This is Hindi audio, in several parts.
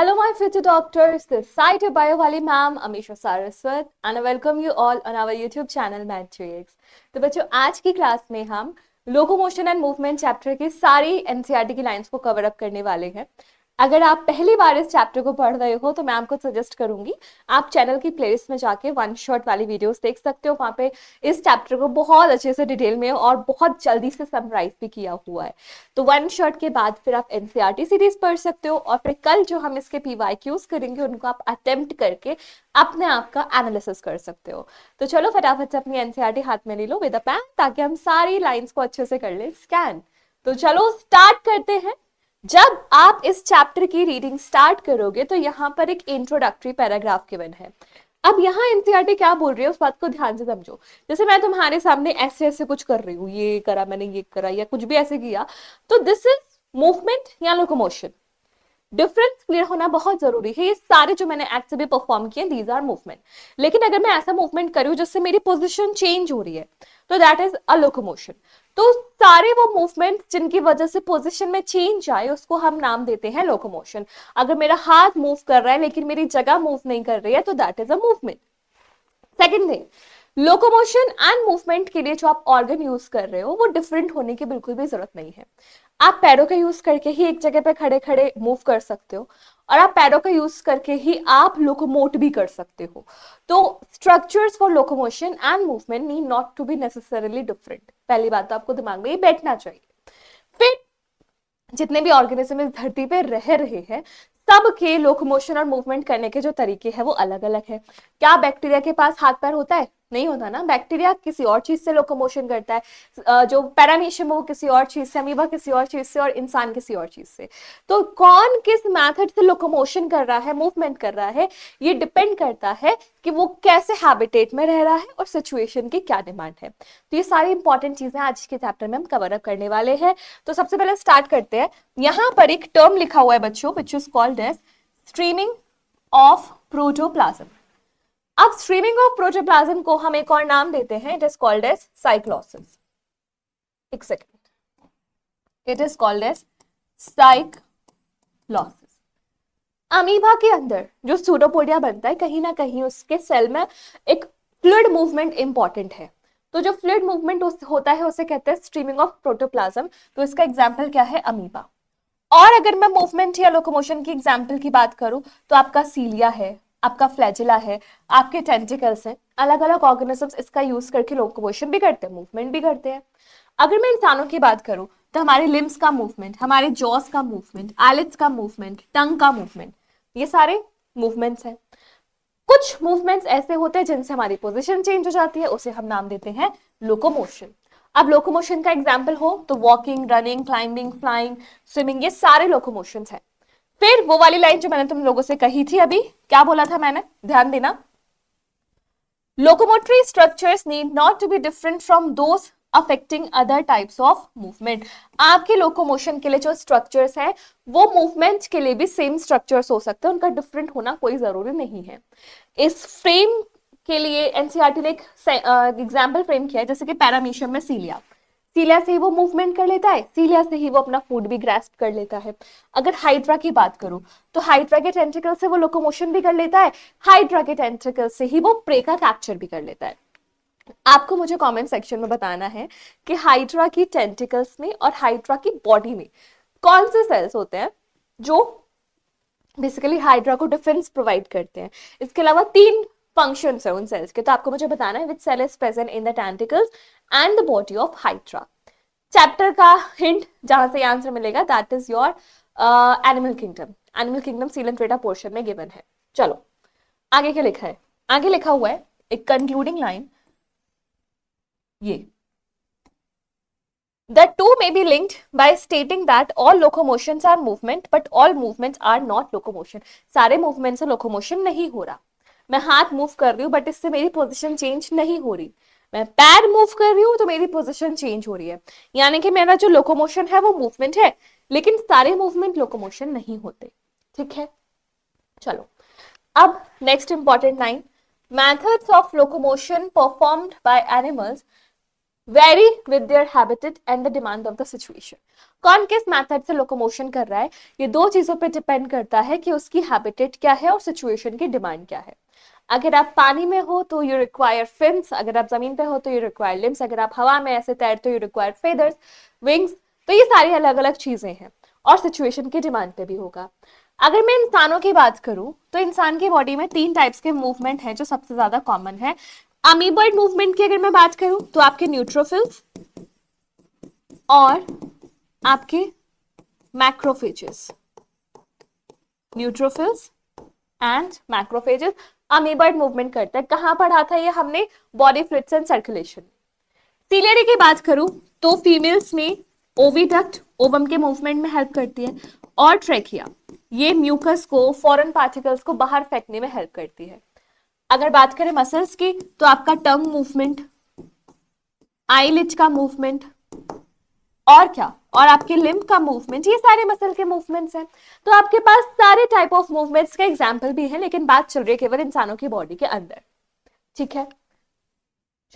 Hello, my future doctors. This side of BioValley ma'am, Amisha Saraswat, and I welcome you all on our YouTube channel Matrix. तो बच्चों आज की क्लास में हम लोकोमोशन एंड मूवमेंट चैप्टर की सारी एनसीईआरटी की लाइंस को कवर अप करने वाले हैं। अगर आप पहली बार इस चैप्टर को पढ़ रहे हो तो मैं आपको सजेस्ट करूंगी आप चैनल की प्लेलिस्ट में जाके वन शॉट वाली वीडियोस देख सकते हो। वहां पे इस चैप्टर को बहुत अच्छे से डिटेल में और बहुत जल्दी से समराइज भी किया हुआ है। तो वन शॉट के बाद फिर आप एनसीईआरटी सीरीज पढ़ सकते हो और फिर कल जो हम इसके पीवाईक्यूज करेंगे उनको आप अटेम्प्ट करके अपने आप का एनालिसिस कर सकते हो। तो चलो फटाफट से अपनी एनसीईआरटी हाथ में ले लो विद अ पेन ताकि हम सारी लाइंस को अच्छे से कर ले स्कैन। तो चलो स्टार्ट करते हैं। जब आप इस चैप्टर की रीडिंग स्टार्ट करोगे तो यहाँ पर एक इंट्रोडक्टरी पैराग्राफ गिवन है। अब यहाँ एनसीईआरटी क्या बोल रही है उस बात को ध्यान से समझो। जैसे मैं तुम्हारे सामने ऐसे ऐसे कुछ कर रही हूँ, ये करा मैंने, ये करा या कुछ भी ऐसे किया, तो दिस इज मूवमेंट या लोकोमोशन। डिफरेंस क्लियर होना बहुत जरूरी है। ये सारे जो मैंने एक्ट से भी परफॉर्म किए दीज आर मूवमेंट। लेकिन अगर मैं ऐसा मूवमेंट करूँ जिससे मेरी पोजीशन चेंज हो रही है तो दैट इज अ लोकोमोशन। तो सारे वो मूवमेंट जिनकी वजह से पोजीशन में चेंज आए उसको हम नाम देते हैं लोकोमोशन। अगर मेरा हाथ मूव कर रहा है लेकिन मेरी जगह मूव नहीं कर रही है तो that is a movement. Second thing, locomotion and movement के लिए जो आप ऑर्गन यूज कर रहे हो वो डिफरेंट होने की बिल्कुल भी जरूरत नहीं है। आप पैरों का यूज करके ही एक जगह पे खड़े खड़े मूव कर सकते हो और आप पैरों का यूज करके ही आप लोकोमोट भी कर सकते हो। तो structures for locomotion and movement need not to be necessarily different. पहली बात तो आपको दिमाग में ये बैठना चाहिए। फिर जितने भी ऑर्गेनिज्म इस धरती पे रह रहे हैं सबके लोकोमोशन और मूवमेंट करने के जो तरीके हैं वो अलग अलग है। क्या बैक्टीरिया के पास हाथ पैर होता है? नहीं होता ना। बैक्टीरिया किसी और चीज से लोकोमोशन करता है, जो पैरामीशियम वो किसी और चीज से, अमीबा किसी और चीज से और इंसान किसी और चीज से। तो कौन किस मेथड से लोकोमोशन कर रहा है, मूवमेंट कर रहा है, ये डिपेंड करता है कि वो कैसे हैबिटेट में रह रहा है और सिचुएशन की क्या डिमांड है। तो ये सारी इंपॉर्टेंट चीजें आज के चैप्टर में हम कवर अप करने वाले हैं। तो सबसे पहले स्टार्ट करते हैं। यहां पर एक टर्म लिखा हुआ है बच्चों which is called as streaming of protoplasm. अब स्ट्रीमिंग ऑफ प्रोटोप्लाज्म को हम एक और नाम देते हैं, it is called as cyclosis. एक second, it is called as cyclosis. Amoeba के अंदर जो सूडोपोडिया बनता है कहीं ना कहीं उसके सेल में एक फ्लूइड मूवमेंट इंपॉर्टेंट है। तो जो फ्लूइड मूवमेंट होता है उसे कहते हैं स्ट्रीमिंग ऑफ प्रोटोप्लाज्म। तो इसका एग्जाम्पल क्या है? अमीबा। और अगर मैं मूवमेंट या लोकोमोशन की एग्जाम्पल की बात करूं तो आपका सीलिया है, आपका फ्लैजिला है, आपके टेंटिकल्स हैं। अलग अलग ऑर्गेनिजम्स इसका यूज करके लोकोमोशन भी करते हैं, मूवमेंट भी करते हैं। अगर मैं इंसानों की बात करूं तो हमारे लिम्स का मूवमेंट, हमारे जॉस का मूवमेंट, आइलिड्स का मूवमेंट, टंग का मूवमेंट, ये सारे मूवमेंट्स हैं। कुछ मूवमेंट्स ऐसे होते हैं जिनसे हमारी पोजीशन चेंज हो जाती है, उसे हम नाम देते हैं लोकोमोशन। अब लोकोमोशन का एग्जाम्पल हो तो walking, running, climbing, flying, swimming, ये सारे लोकोमोशंस हैं। फिर वो वाली लाइन जो मैंने तुम लोगों से कही थी अभी, क्या बोला था मैंने? ध्यान देना। Locomotory structures need not to be different from those affecting other types of movement. आपके लोकोमोशन के लिए जो स्ट्रक्चर्स है वो मूवमेंट के लिए भी सेम स्ट्रक्चर्स हो सकते हैं, उनका डिफरेंट होना कोई जरूरी नहीं है। इस फ्रेम के लिए एनसीईआरटी ने एक एग्जाम्पल फ्रेम किया है, जैसे कि पैरामीशियम में सीलिया। सीलिया से ही वो मूवमेंट कर लेता है, सीलिया से ही वो अपना फूड भी ग्रास्प कर लेता है। अगर हाइड्रा की बात करूं तो हाइड्रा के टेंटिकल से वो लोकोमोशन भी कर लेता है, हाइड्रा के टेंटिकल से ही वो प्रे का कैप्चर भी कर लेता है। आपको मुझे कमेंट सेक्शन में बताना है कि हाइड्रा की टेंटिकल्स में और हाइड्रा की बॉडी में कौन से सेल्स होते हैं जो बेसिकली हाइड्रा को डिफेंस प्रोवाइड करते हैं। इसके अलावा 3 फंक्शंस है उन सेल्स के, तो आपको मुझे बताना है which cell is present in the tentacles and the body of Hydra. Chapter का हिंट जहां से आंसर मिलेगा that is your animal kingdom. Animal kingdom coelenterata portion में गिवन है। चलो आगे क्या लिखा है? आगे लिखा हुआ है एक कंक्लूडिंग लाइन, ये The two may be linked by stating that all locomotions are movement, but all movements are not locomotion. सारे movements से locomotion नहीं हो रहा। मैं हाथ मूव कर रही हूँ बट इससे मेरी पोजीशन चेंज नहीं हो रही। मैं पैर मूव कर रही हूँ तो मेरी पोजीशन चेंज हो रही है। यानी कि मेरा जो लोकोमोशन है वो मूवमेंट है, लेकिन सारे मूवमेंट लोकोमोशन नहीं होते। ठीक है, चलो अब next important line, methods of locomotion performed by animals very with their habitat and the demand of the situation. कौन किस मेथड से लोकोमोशन कर रहा है, ये दो चीजों पे डिपेंड करता है कि उसकी हैबिटेट क्या है और सिचुएशन की डिमांड क्या है। अगर आप पानी में हो तो यू रिक्वायर फिन्स, अगर आप जमीन पे हो तो यू रिक्वायर लिम्स, अगर आप हवा में ऐसे तैर तो यू रिक्वायर फेदर्स, विंग्स। तो ये सारी अलग अलग चीजें हैं और सिचुएशन की डिमांड पे भी होगा। अगर मैं इंसानों की बात करूं तो इंसान की बॉडी में 3 टाइप्स के मूवमेंट हैं जो सबसे ज्यादा कॉमन है। अमीबॉइड मूवमेंट की अगर मैं बात करूं तो आपके न्यूट्रोफिल्स और आपके macrophages, neutrophils and macrophages amoeboid movement करते हैं। कहां पढ़ा था ये हमने? Body fluids and circulation. Ciliary की बात करूं तो फीमेल्स में ओविडक्ट ओवम के मूवमेंट में हेल्प करती है और ट्रेकिया ये म्यूकस को, फॉरेन पार्टिकल्स को बाहर फेंकने में हेल्प करती है। अगर बात करें मसल्स की तो आपका टंग मूवमेंट, आईलिड का मूवमेंट और क्या, और आपके लिम्ब का मूवमेंट, ये सारे मसल के मूवमेंट्स हैं। तो आपके पास सारे टाइप ऑफ मूवमेंट्स के एग्जाम्पल भी हैं, लेकिन बात चल रही है केवल इंसानों की बॉडी के अंदर। ठीक है,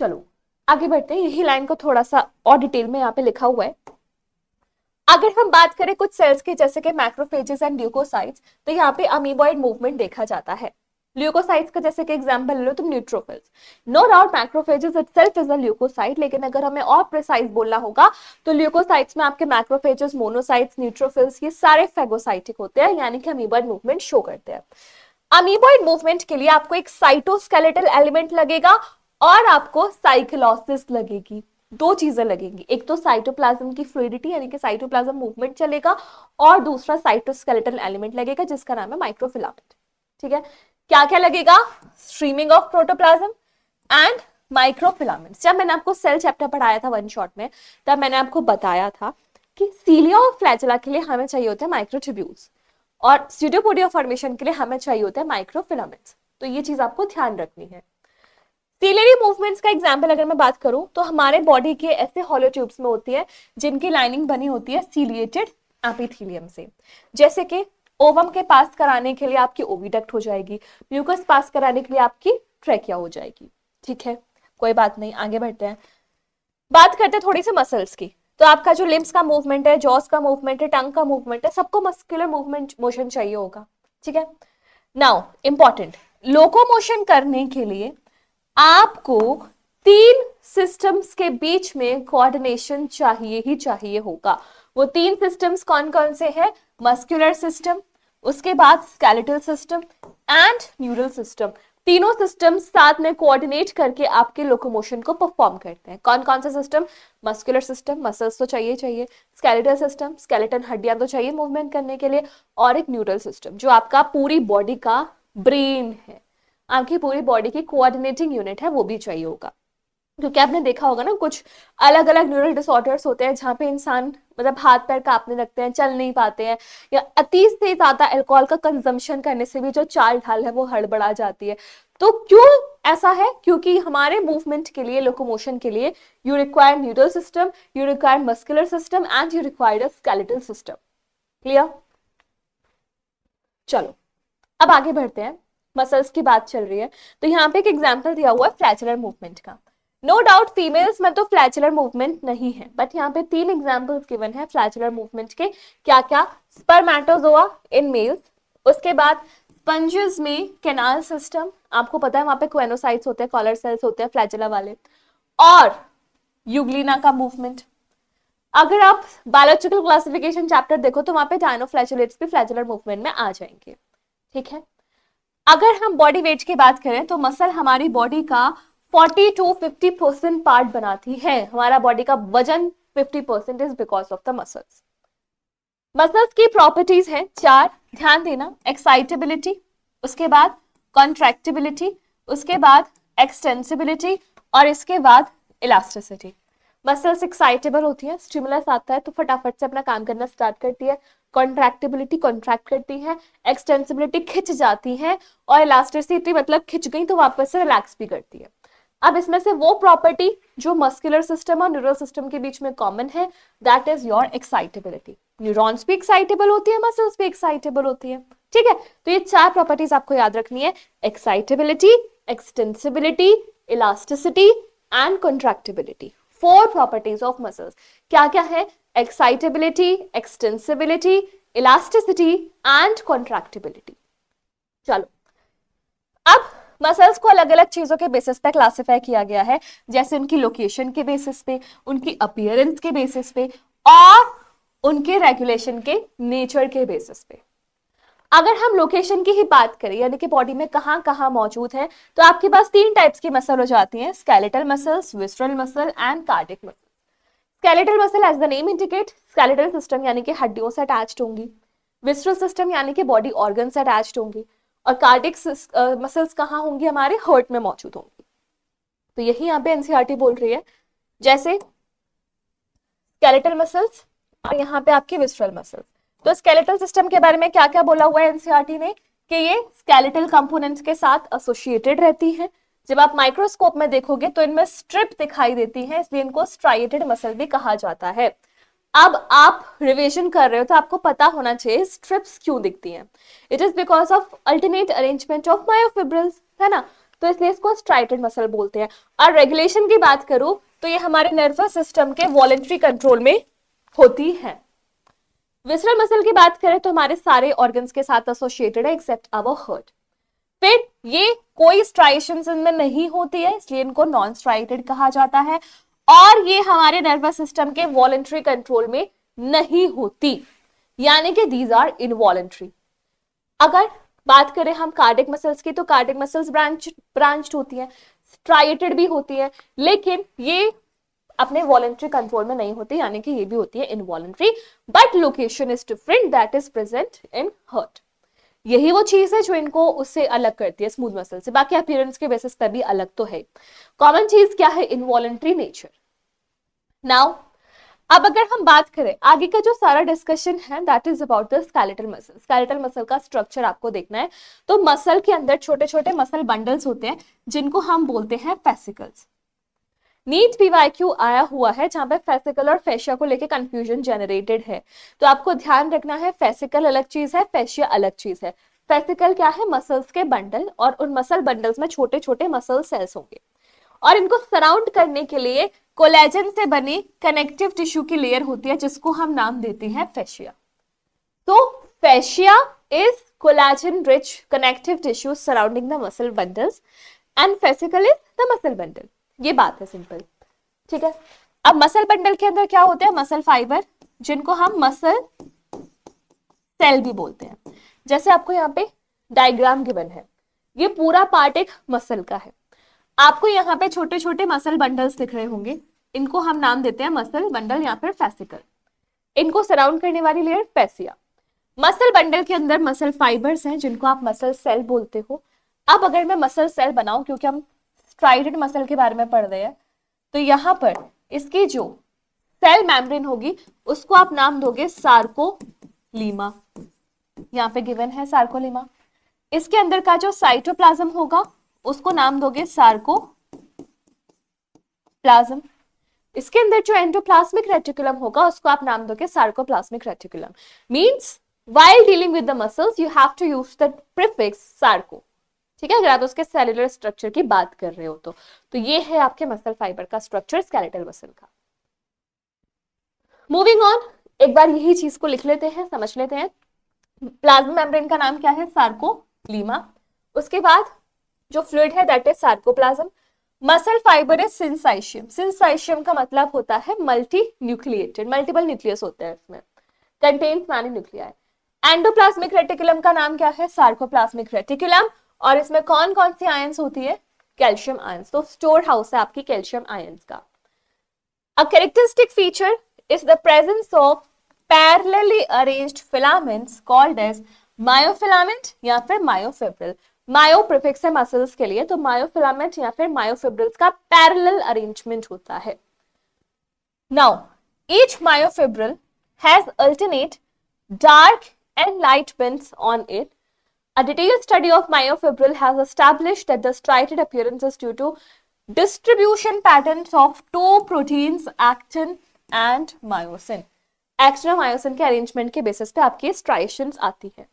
चलो आगे बढ़ते हैं। यही लाइन को थोड़ा सा और डिटेल में यहाँ पे लिखा हुआ है। अगर हम बात करें कुछ सेल्स की जैसे कि मैक्रोफेजेस एंड ल्यूकोसाइट्स, तो यहाँ पे अमीबॉइड मूवमेंट देखा जाता है। ल्यूकोसाइट्स का जैसे कि एग्जांपल ले लो तुम, neutrophils. No doubt macrophages itself is a leucocyte, लेकिन अगर हमें और प्रिसाइज बोलना होगा तो ल्यूकोसाइट्स में आपके मैक्रोफेजेस, मोनोसाइट्स, न्यूट्रोफिल्स ये सारे फेगोसाइटिक होते हैं, यानी कि अमीबॉइड मूवमेंट शो करते हैं। अमीबॉइड मूवमेंट के लिए आपको एक साइटोस्केलेटल एलिमेंट लगेगा और आपको साइक्लोसिस लगेगी। दो चीजें लगेंगी, एक तो साइटोप्लाज्म की फ्लूइडिटी यानी कि साइटोप्लाज्म मूवमेंट चलेगा और दूसरा साइटोस्केलेटल एलिमेंट लगेगा जिसका नाम है माइक्रोफिलामेंट। ठीक है, क्या क्या लगेगा? Streaming of protoplasm and microfilaments. जब मैंने आपको सेल चैप्टर पढ़ाया था वन शॉट में, तब मैंने आपको बताया था कि सीलिया और फ्लैजेला के लिए हमें चाहिए होते हैं माइक्रोट्यूब्यूल्स और स्यूडोपोडिया फॉर्मेशन के लिए हमें चाहिए होता है माइक्रोफिलामेंट्स। तो ये चीज आपको ध्यान रखनी है। सीलियरी मूवमेंट्स का एग्जांपल अगर मैं बात करूं तो हमारे बॉडी के ऐसे हॉलो ट्यूब्स में होती है जिनकी लाइनिंग बनी होती है सीलिएटेड एपिथेलियम से। जैसे कि ओवम के पास कराने के लिए आपकी ओविडक्ट हो जाएगी, म्यूकस पास कराने के लिए आपकी ट्रेकिया हो जाएगी। ठीक है, कोई बात नहीं, आगे बढ़ते हैं। बात करते हैं थोड़ी सी मसल्स की। तो आपका जो लिम्स का मूवमेंट है, जॉस का मूवमेंट है, टंग का मूवमेंट है, सबको मस्कुलर मूवमेंट मोशन चाहिए होगा। ठीक है, नाउ इंपॉर्टेंट, लोकोमोशन करने के लिए आपको 3 सिस्टम्स के बीच में कोऑर्डिनेशन चाहिए ही चाहिए होगा। वो 3 सिस्टम्स कौन कौन से हैं? मस्कुलर सिस्टम, उसके बाद skeletal system and neural system. तीनों सिस्टम्स साथ में कोऑर्डिनेट करके आपके लोकोमोशन को परफॉर्म करते हैं। कौन कौन सा सिस्टम? मस्कुलर सिस्टम, मसल्स तो चाहिए चाहिए, स्केलेटल सिस्टम, स्केलेटन हड्डियां तो चाहिए मूवमेंट करने के लिए, और एक न्यूरल सिस्टम जो आपका पूरी बॉडी का ब्रेन है, आपकी पूरी बॉडी की कोऑर्डिनेटिंग यूनिट है, वो भी चाहिए होगा। क्योंकि आपने देखा होगा ना, कुछ अलग अलग न्यूरल डिसऑर्डर्स होते हैं जहाँ पे इंसान मतलब हाथ पैर कांपने लगते हैं, चल नहीं पाते हैं, या अति से ज्यादा अल्कोहल का कंजम्पशन करने से भी जो चाल ढाल है वो हड़बड़ा जाती है। तो क्यों ऐसा है? क्योंकि हमारे मूवमेंट के लिए, लोकोमोशन के लिए you require neural system, you require muscular system and you require a skeletal system. Clear? चलो अब आगे बढ़ते हैं। मसल्स की बात चल रही है तो यहाँ पे एक एग्जांपल दिया हुआ है फ्लैचुलर मूवमेंट का। नो डाउट फीमेल्स में तो फ्लैचुलर मूवमेंट नहीं है, बट यहाँ पे 3 एग्जांपल्स गिवन है फ्लैचुलर मूवमेंट के। क्या क्या? स्पर्मेटोजोआ इन मेल्स, उसके बाद स्पंजेस में कैनाल सिस्टम, आपको पता है वहां पे क्वेनोसाइट्स होते हैं, कॉलर सेल्स होते हैं फ्लैचुला वाले, और यूग्लिना का मूवमेंट। अगर आप बायोलॉजिकल क्लासिफिकेशन चैप्टर देखो तो वहां पे डायनोफ्लैचुलेट्स भी फ्लैचुलर मूवमेंट में आ जाएंगे। ठीक है, अगर हम बॉडी वेट की बात करें तो मसल हमारी बॉडी का 40 to 50% पार्ट बनाती है। हमारा बॉडी का वजन 50% is because of the muscles. Muscles की प्रॉपर्टीज हैं 4, ध्यान देना। एक्साइटेबिलिटी, उसके बाद कॉन्ट्रैक्टिबिलिटी, उसके बाद एक्सटेंसिबिलिटी और इसके बाद इलास्टिसिटी। मसल्स एक्साइटेबल होती है, स्टिमुलस आता है तो फटाफट से अपना काम करना स्टार्ट करती है। कॉन्ट्रैक्टिबिलिटी कॉन्ट्रैक्ट करती है, एक्सटेंसिबिलिटी खिंच जाती है, और इलास्टिसिटी मतलब खिंच गई तो वापस से रिलैक्स भी करती है। अब इसमें से वो प्रॉपर्टी जो मस्कुलर सिस्टम और न्यूरल सिस्टम के बीच में कॉमन है, that is your excitability. Neurons भी एक्साइटेबल होती है, मसल्स भी एक्साइटेबल होती है। ठीक है, तो ये 4 प्रॉपर्टीज आपको याद रखनी है: excitability, extensibility, elasticity and contractibility. 4 properties of muscles. क्या क्या है? Excitability, extensibility, elasticity and contractibility. चलो, अब मसल्स को अलग अलग चीजों के बेसिस पे क्लासिफाई किया गया है, जैसे उनकी लोकेशन के बेसिस पे, उनकी अपीयरेंस के बेसिस पे और उनके रेगुलेशन के नेचर के बेसिस पे। अगर हम लोकेशन की ही बात करें, यानी कि बॉडी में कहां कहां मौजूद है, तो आपके पास 3 टाइप्स की मसल हो जाती हैं, skeletal muscles, visceral muscle and cardiac muscle. Skeletal muscle as the name indicate, skeletal system यानी कि हड्डियों से अटैच्ड होंगी, विसरल सिस्टम यानी कि बॉडी ऑर्गन से अटैच्ड होंगी, और कार्डिक मसल्स कहाँ होंगी? हमारे हार्ट में मौजूद होंगी। तो यही यहाँ पे एनसीईआरटी बोल रही है, जैसे स्केलेटल मसल्स और यहाँ पे आपकी विसरल मसल्स। तो स्केलेटल सिस्टम के बारे में क्या क्या बोला हुआ है एनसीईआरटी ने कि ये स्केलेटल कंपोनेंट्स के साथ एसोसिएटेड रहती है। जब आप माइक्रोस्कोप में देखोगे तो इनमें स्ट्रिप दिखाई देती है, इसलिए इनको स्ट्राइएटेड मसल भी कहा जाता है। अब आप रिवीजन कर रहे हो तो आपको पता होना चाहिए स्ट्रिप्स क्यों दिखती हैं। It is because of alternate arrangement of myofibrils, है ना, तो इसलिए इसको स्ट्राइएटेड मसल बोलते हैं। और रेगुलेशन की बात करूं तो ये हमारे नर्वस सिस्टम के वॉलेंट्री कंट्रोल में होती है। विसरल मसल की बात करें तो हमारे सारे ऑर्गन्स के साथ एसोसिएटेड है एक्सेप्ट आवर हार्ट। फिर ये कोई स्ट्राइएशंस इनमें नहीं होती है, इसलिए इनको नॉन स्ट्राइएटेड कहा जाता है, और ये हमारे नर्वस सिस्टम के वॉलेंट्री कंट्रोल में नहीं होती, यानी कि दीज आर इनवॉलेंट्री। अगर बात करें हम कार्डिक मसल्स की, तो कार्डिक मसल्स ब्रांच्ड होती हैं, स्ट्राइएटेड भी होती है, लेकिन ये अपने वॉलेंट्री कंट्रोल में नहीं होती, यानी कि ये भी होती है involuntary, but location is different, that is present in heart. यही वो चीज है जो इनको उससे अलग करती है स्मूथ मसल से। बाकी अपीयरेंस के बेसिस पर भी अलग तो है। कॉमन चीज क्या है? Involuntary nature. नाउ अब अगर हम बात करें आगे का जो सारा डिस्कशन है, that is about the skeletal muscle. Skeletal muscle का स्ट्रक्चर आपको देखना है। तो मसल के अंदर छोटे छोटे मसल बंडल्स होते हैं, जिनको हम बोलते हैं फेसिकल्स। नीट पीवाईक्यू आया हुआ है जहां पे फेसिकल और फेशिया को लेके कंफ्यूजन जनरेटेड है, तो आपको ध्यान रखना है फेसिकल अलग चीज है, फेशिया अलग चीज है। फेसिकल क्या है? मसल्स के बंडल, और उन मसल बंडल्स में छोटे छोटे मसल सेल्स होंगे, और इनको सराउंड करने के लिए कोलेजन से बनी कनेक्टिव टिश्यू की लेयर होती है, जिसको हम नाम देते हैं फेशिया। तो fascia is collagen rich connective tissue surrounding the muscle bundles and fascicle is the muscle bundle. ये बात है सिंपल, ठीक है। अब मसल बंडल के अंदर क्या होते हैं? मसल फाइबर, जिनको हम मसल सेल भी बोलते हैं। जैसे आपको यहाँ पे डायग्राम गिवन है, ये पूरा पार्ट एक मसल का है। आपको यहाँ पे छोटे छोटे मसल बंडल्स दिख रहे होंगे, इनको हम नाम देते हैं मसल बंडल या फिर फेसिकल। इनको सराउंड करने वाली लेयर फेसिया। मसल बंडल के अंदर मसल फाइबर्स हैं, जिनको आप मसल सेल बोलते हो। अब अगर मैं मसल सेल बनाऊं, क्योंकि हम स्ट्राइडेड मसल के बारे में पढ़ रहे हैं, तो यहाँ पर इसकी जो सेल मेम्ब्रेन होगी उसको आप नाम दोगे सार्कोलीमा। यहाँ पे गिवन है सार्कोलीमा। इसके अंदर का जो साइटोप्लाज्म होगा उसको नाम दोगे सार्कोप्लाज्म। इसके अंदर जो एंडोप्लाज्मिक रेटिकुलम होगा उसको आप नाम दोगे sarcoplasmic reticulum. Means while dealing with the muscles you have to use the prefix sarco, ठीक है, अगर आप उसके सेलुलर स्ट्रक्चर की बात कर रहे हो तो ये है आपके मसल फाइबर का स्ट्रक्चर स्केलेटल मसल का। मूविंग ऑन, एक बार यही चीज को लिख लेते हैं, समझ लेते हैं। प्लाज्मा मेम्ब्रेन का नाम क्या है? सार्कोलीमा। उसके बाद जो फ्लूइड है that is sarcoplasm. Muscle fibre is syncytium. Syncytium का मतलब होता है मल्टी न्यूक्लिएटेड, मल्टीपल न्यूक्लियस होते हैं इसमें, contains many nuclei. Endoplasmic reticulum का नाम क्या है? Sarcoplasmic reticulum. और इसमें कौन कौन सी आयंस होती है? Calcium ions. तो स्टोर हाउस है आपकी कैल्शियम आयंस का। A characteristic feature is the presence of parallelly arranged filaments called as myofilament या फिर मायोफिब्रिल। मायो प्रीफिक्स है मसल्स के लिए, तो मायोफिलामेंट या फिर मायोफिब्रिल्स का पैरेलल अरेंजमेंट होता है। Now each myofibril has alternate dark and light bands on it. A detailed study of myofibril has established that the striated appearance is due to distribution patterns of two proteins, actin and myosin. Extra myosin के अरेंजमेंट के बेसिस पे आपकी स्ट्राइशंस आती है।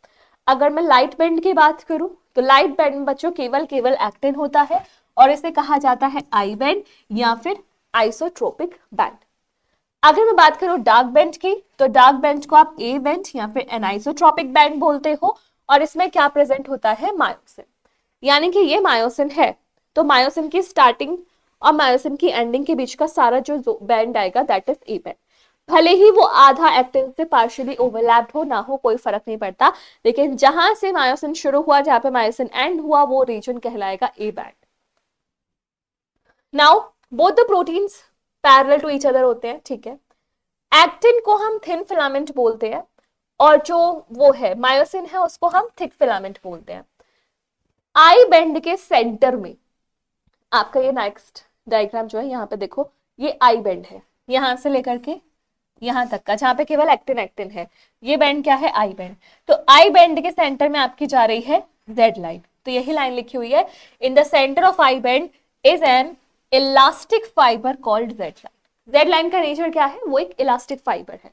अगर मैं लाइट बैंड की बात करूं तो लाइट बैंड में बच्चों केवल एक्टिन होता है, और इसे कहा जाता है आई बैंड या फिर आइसोट्रोपिक बैंड। अगर मैं बात करूं डार्क बैंड की, तो डार्क बैंड को आप ए बैंड या फिर एनाइसोट्रोपिक बैंड बोलते हो, और इसमें क्या प्रेजेंट होता है, मायोसिन। यानी कि ये मायोसिन है, तो मायोसिन की स्टार्टिंग और मायोसिन की एंडिंग के बीच का सारा जो बैंड आएगा दैट इज ए बैंड। भले ही वो आधा एक्टिन से पार्शियली ओवरलैप्ड हो ना हो, कोई फर्क नहीं पड़ता, लेकिन जहां से मायोसिन शुरू हुआ, जहां पे मायोसिन एंड हुआ, वो रीजन कहलाएगा A band. Now both the proteins parallel to each other होते हैं, ठीक है। एक्टिन को हम थिन फिलामेंट बोलते हैं, और जो वो है मायोसिन है उसको हम थिक फिलामेंट बोलते हैं। आई बैंड के सेंटर में आपका ये नेक्स्ट डायग्राम जो है, यहाँ पे देखो, ये आई बैंड है, यहां से लेकर के यहां तक का, जहां पे केवल एक्टिन एक्टिन है, ये बैंड क्या है, आई बैंड। तो आई बैंड के सेंटर में आपकी जा रही है जेड लाइन, तो यही लाइन लिखी हुई है, in the centre of I band is an elastic fibre called Z line. Z line का नेचर क्या है, वो एक इलास्टिक फाइबर है,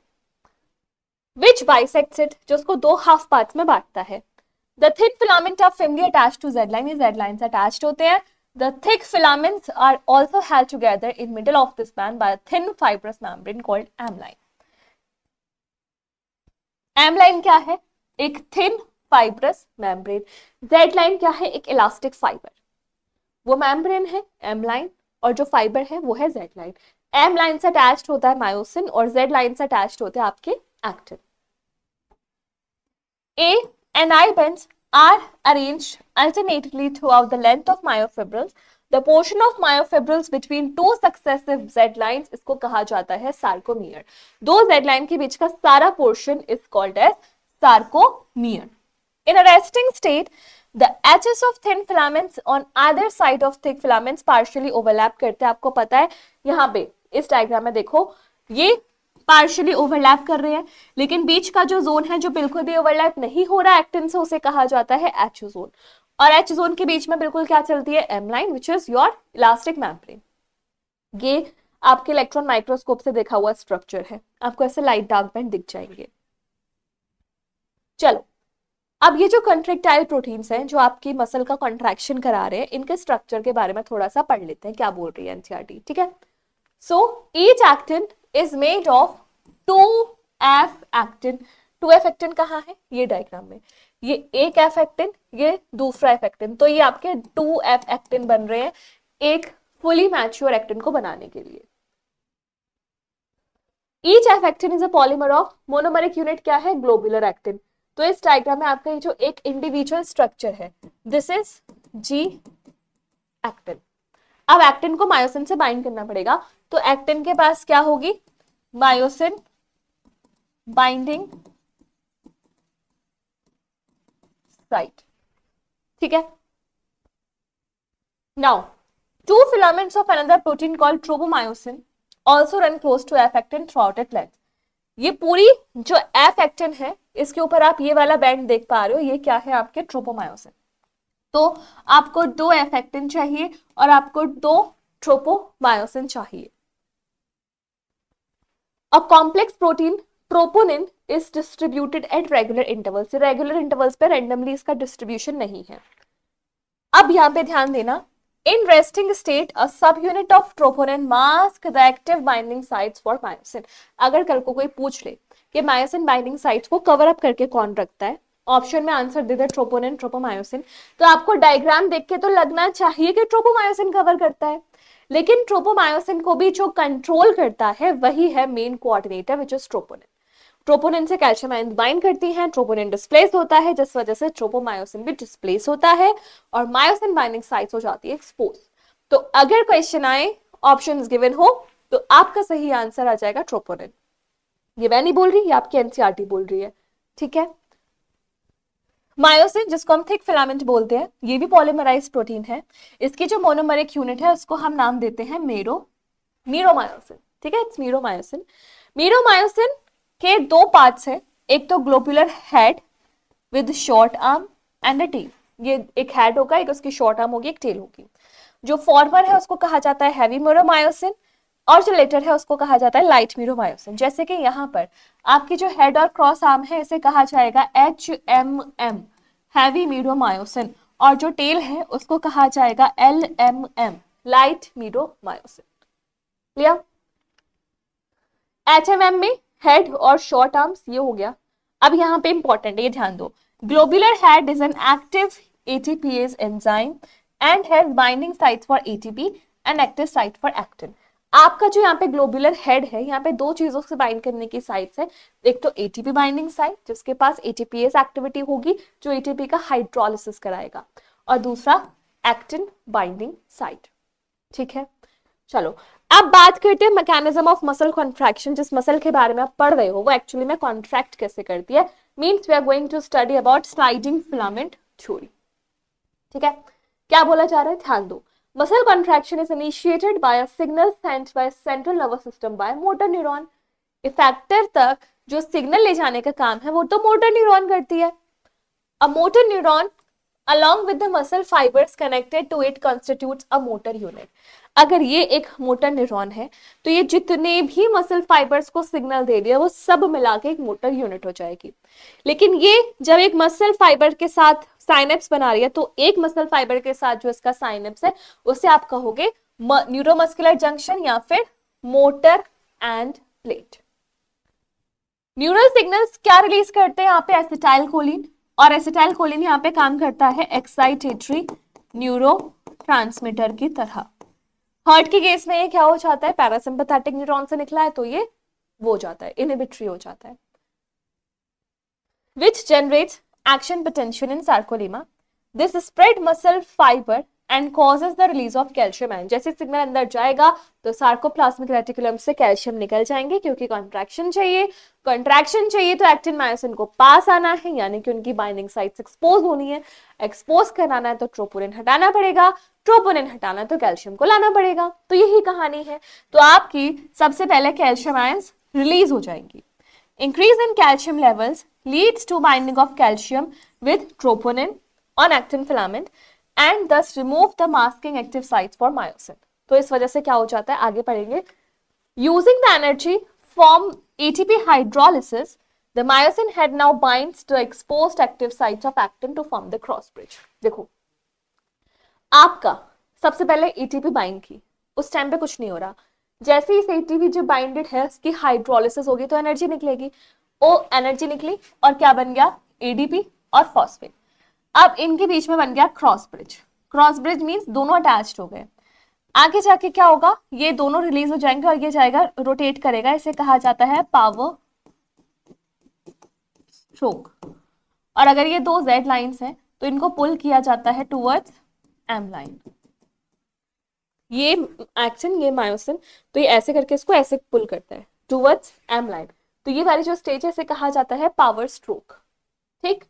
विच बाइसेक्ट्स इट, जो उसको दो हाफ पार्ट्स में बांटता है। The thin filament are firmly attached to Z line, ये Z line से अटैच्ड होते हैं। The thick filaments are also held together in middle of this band by a thin fibrous membrane called M line. M line क्या है, एक thin fibrous membrane। Z line क्या है, एक elastic fiber। वो membrane है M line, और जो fiber है वो है Z line। M line से अटैच्ड होता है मायोसिन, और Z line से अटैच्ड होते हैं आपके actin. A and I bands are arranged alternately throughout the length of myofibrils. The portion of myofibrils between two successive Z lines इसको कहा जाता है sarcomere. दो Z line के बीच का सारा portion is called as sarcomere. In a resting state, the edges of thin filaments on either side of thick filaments partially overlap करते हैं। आपको पता है यहाँ पे इस डायग्राम में देखो, ये पार्शियली ओवरलैप कर रहे हैं, लेकिन बीच का जो जोन है जो बिल्कुल भी ओवरलैप नहीं हो रहा एक्टिन से, उसे कहा जाता है एच जोन। और एच जोन के बीच में बिल्कुल क्या चलती है, M line, which is your elastic membrane. ये आपके इलेक्ट्रॉन माइक्रोस्कोप से देखा हुआ स्ट्रक्चर है, आपको ऐसे लाइट डार्क बैंड दिख जाएंगे। चलो, अब ये जो कंट्रेक्टाइल प्रोटीन्स हैं जो आपकी मसल का कॉन्ट्रैक्शन करा रहे हैं, इनके स्ट्रक्चर के बारे में थोड़ा सा पढ़ लेते हैं, क्या बोल रही है एनसीईआरटी, ठीक है। So each actin is made of 2F actin। 2F actin कहाँ है, ये डायग्राम में, ये एक F actin, ये दूसरा F actin, तो ये आपके 2F actin बन रहे हैं एक फुली मैच्योर एक्टिन को बनाने के लिए। Each F actin is a polymer of monomeric unit क्या है, ग्लोबुलर एक्टिन। तो इस डायग्राम में आपका ये जो एक इंडिविजुअल स्ट्रक्चर है, दिस इज G एक्टिन। अब एक्टिन को मायोसिन से बाइंड करना पड़ेगा, तो एक्टिन के पास क्या होगी, मायोसिन बाइंडिंग साइट, ठीक है। Now two filaments of another protein called tropomyosin also run close to F actin throughout it length. ये पूरी जो एफ एक्टिन है, इसके ऊपर आप ये वाला बैंड देख पा रहे हो, ये क्या है, आपके ट्रोपोमायोसिन। तो आपको दो एफ एक्टिन चाहिए और आपको दो ट्रोपोमायोसिन चाहिए। A complex protein troponin is distributed at regular intervals। Regular intervals पे रैंडमली इसका डिस्ट्रीब्यूशन नहीं है। अब यहाँ पे ध्यान देना, in resting state a subunit of troponin mask the active binding sites for myosin। अगर कल को कोई पूछ ले कि मायोसिन बाइंडिंग साइट्स को कवर अप करके कौन रखता है, ऑप्शन में आंसर दे दे ट्रोपोनिन ट्रोपोमायोसिन, तो आपको डायग्राम देख के तो लगना चाहिए कि ट्रोपोमायोसिन कवर करता है, लेकिन ट्रोपोमायोसिन को भी जो कंट्रोल करता है वही है main coordinator which is troponin. Troponin से कैल्शियम आयन बाइंड करती हैं, ट्रोपोनिन डिस्प्लेस होता है, जिस वजह से ट्रोपोमायोसिन भी डिस्प्लेस होता है और मायोसिन बाइंडिंग साइट्स हो जाती है एक्सपोज। तो अगर क्वेश्चन आए, ऑप्शंस गिवन हो, तो आपका सही आंसर आ जाएगा ट्रोपोनिन। ये मैं नहीं बोल रही, ये आपकी एनसीईआरटी बोल रही है, ठीक है। मायोसिन, जिसको हम थिक फिलामेंट बोलते हैं, ये भी पॉलीमराइज्ड प्रोटीन है। इसकी जो मोनोमरिक यूनिट है उसको हम नाम देते हैं मीरोमायोसिन, ठीक है, इट्स मीरोमायोसिन। मीरोमायोसिन के दो पार्ट्स हैं, एक तो globular head with short arm and a tail. ये एक हेड होगा, एक उसकी शॉर्ट आर्म होगी, एक टेल होगी। जो फॉर्मर है उसको कहा जाता है हैवी मीरोमायोसिन, और जो लेटर है उसको कहा जाता है लाइट मीरोमायोसिन। जैसे कि यहाँ पर आपकी जो हेड और क्रॉस आर्म है इसे कहा जाएगा HMM हैवी मीरोमायोसिन, और जो टेल है उसको कहा जाएगा LMM लाइट मीरोमायोसिन। लिया। HMM में हेड और शॉर्ट आर्म्स, ये हो गया। अब यहाँ पे इंपॉर्टेंट है, ये ध्यान दो। Globular head is an active ATPase enzyme and has binding sites for ATP and active site for actin. आपका जो यहाँ पे ग्लोबुलर हेड है, यहाँ पे दो चीजों से बाइंड करने की साइट्स है। एक तो ATP बाइंडिंग साइट, जिसके पास ATPase एक्टिविटी होगी, जो ATP का हाइड्रोलिसिस कराएगा, और दूसरा एक्टिन बाइंडिंग साइट। ठीक है, चलो अब बात करते हैं मैकेनिज्म ऑफ मसल कॉन्ट्रैक्शन। जिस मसल के बारे में आप पढ़ रहे हो वो एक्चुअली में कॉन्ट्रैक्ट कैसे करती है। Means we are going to study about sliding filament theory. ठीक है, क्या बोला जा रहा है, ध्यान दो। Muscle contraction is initiated by a signal sent by central nervous system by motor neuron. Effector तक जो सिग्नल ले जाने का काम है वो तो मोटर न्यूरॉन करती है। A motor neuron along with the muscle fibers connected to it constitutes a motor unit। अगर ये एक मोटर न्यूरॉन है तो ये जितने भी मसल फाइबर्स को सिग्नल दे दिया वो सब मिला के एक मोटर यूनिट हो जाएगी। लेकिन ये जब एक मसल फाइबर के साथ साइनेप्स बना रही है तो एक मसल फाइबर के साथ जो इसका साइनेप्स है उसे आप कहोगे न्यूरोमस्कुलर जंक्शन या फिर motor end plate. Neural signals क्या रिलीज करते हैं यहाँ पे, एसिटाइल कोलिन, और एसिटाइल कोलिन यहाँ पे काम करता है एक्साइटेटरी न्यूरोट्रांसमीटर की तरह। हार्ट के केस में ये क्या हो जाता है, पैरासिम्पैथेटिक न्यूरॉन से निकला है तो ये वो हो जाता है, इनहिबिटरी हो जाता है। which generates action potential in sarcolemma. This spread muscle fiber and causes the release of calcium ion। जैसे सिग्नल अंदर जाएगा तो सार्कोप्लाज्मिक रेटिकुलम से कैल्शियम निकल जाएंगे, क्योंकि कॉन्ट्रैक्शन चाहिए तो एक्टिन मायोसिन को पास आना है, यानी कि उनकी बाइंडिंग साइट्स एक्सपोज होनी है। एक्सपोज कराना है तो ट्रोपोनिन हटाना पड़ेगा, ट्रोपोनिन हटाना है तो कैल्शियम को लाना पड़ेगा। तो यही कहानी है। तो आपकी सबसे पहले कैल्शियम आयंस रिलीज हो जाएंगी। Increase in calcium levels leads to binding of calcium with troponin on actin filament and thus remove the masking active sites for myosin। तो इस वजह से क्या हो जाता है, आगे पढ़ेंगे। Using the energy from ATP hydrolysis, the myosin head now binds to exposed active sites of actin to form the cross bridge। देखो, आपका सबसे पहले ATP बाइंड की, उस टाइम पे कुछ नहीं हो रहा। जैसे ही ATP जो बाइंडेड है उसकी हाइड्रोलिसिस होगी तो एनर्जी निकलेगी। ओ एनर्जी निकली और क्या बन गया, ADP और फॉस्फेट। अब इनके बीच में बन गया cross bridge. Cross bridge means दोनों अटैच्ड हो गए। आगे जाके क्या होगा, ये दोनों रिलीज हो जाएंगे और ये जाएगा रोटेट करेगा। इसे कहा जाता है पावर स्ट्रोक। और अगर ये दो Z लाइंस हैं तो इनको पुल किया जाता है टुवर्ड्स M लाइन। ये एक्टिन, ये मायोसिन, तो ये ऐसे करके इसको ऐसे पुल करता है टुवर्ड्स M लाइन। तो ये वाली जो स्टेज है इसे कहा जाता है पावर स्ट्रोक। ठीक,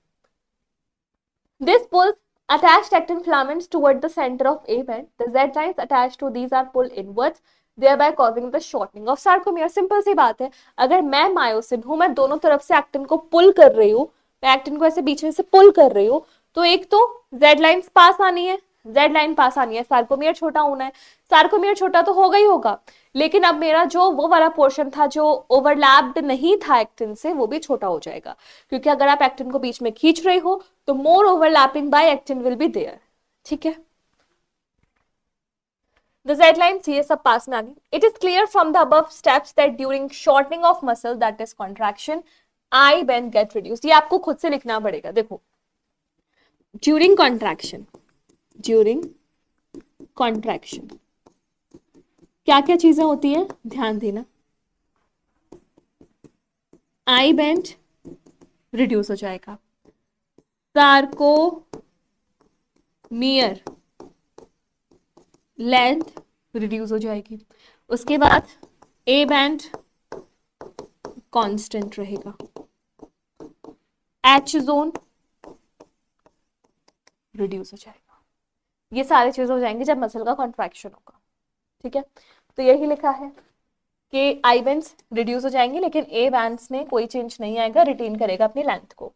this pulls attached actin filaments toward the center of A band. The Z lines attached to these are pulled inwards, thereby causing the shortening of sarcomere। Simple सी बात है, अगर मैं मायोसिन हूं, मैं दोनों तरफ से एक्टिन को पुल कर रही हूं, मैं एक्टिन को ऐसे बीच में से पुल कर रही हूं, तो एक तो Z लाइंस पास आनी है, Z लाइन पास आनी है, सार्कोमियर छोटा होना है। सार्कोमियर छोटा तो होगा ही होगा, लेकिन अब मेरा जो वो वाला पोर्शन था जो ओवरलैप्ड नहीं था एक्टिन से, वो भी छोटा हो जाएगा, क्योंकि अगर आप एक्टिन को बीच में खींच रहे हो तो more overlapping by actin will be there. ठीक है, The Z lines ये सब पास में आ गई। It is clear from the above steps that during shortening of muscle, that is contraction, I bend get reduced। ये आपको खुद से लिखना पड़ेगा। देखो, during contraction क्या क्या चीजें होती है, ध्यान देना। आई बेंड रिड्यूस हो जाएगा, सार्कोमियर लेंथ रिड्यूस हो जाएगी, उसके बाद ए बैंड कांस्टेंट रहेगा, एच जोन रिड्यूस हो जाएगा। ये सारी चीजें हो जाएंगी जब मसल का कॉन्ट्रैक्शन होगा। ठीक है, तो यही लिखा है कि आई बैंड्स रिड्यूस हो जाएंगे, लेकिन ए बैंड्स में कोई चेंज नहीं आएगा, रिटेन करेगा अपनी लेंथ को।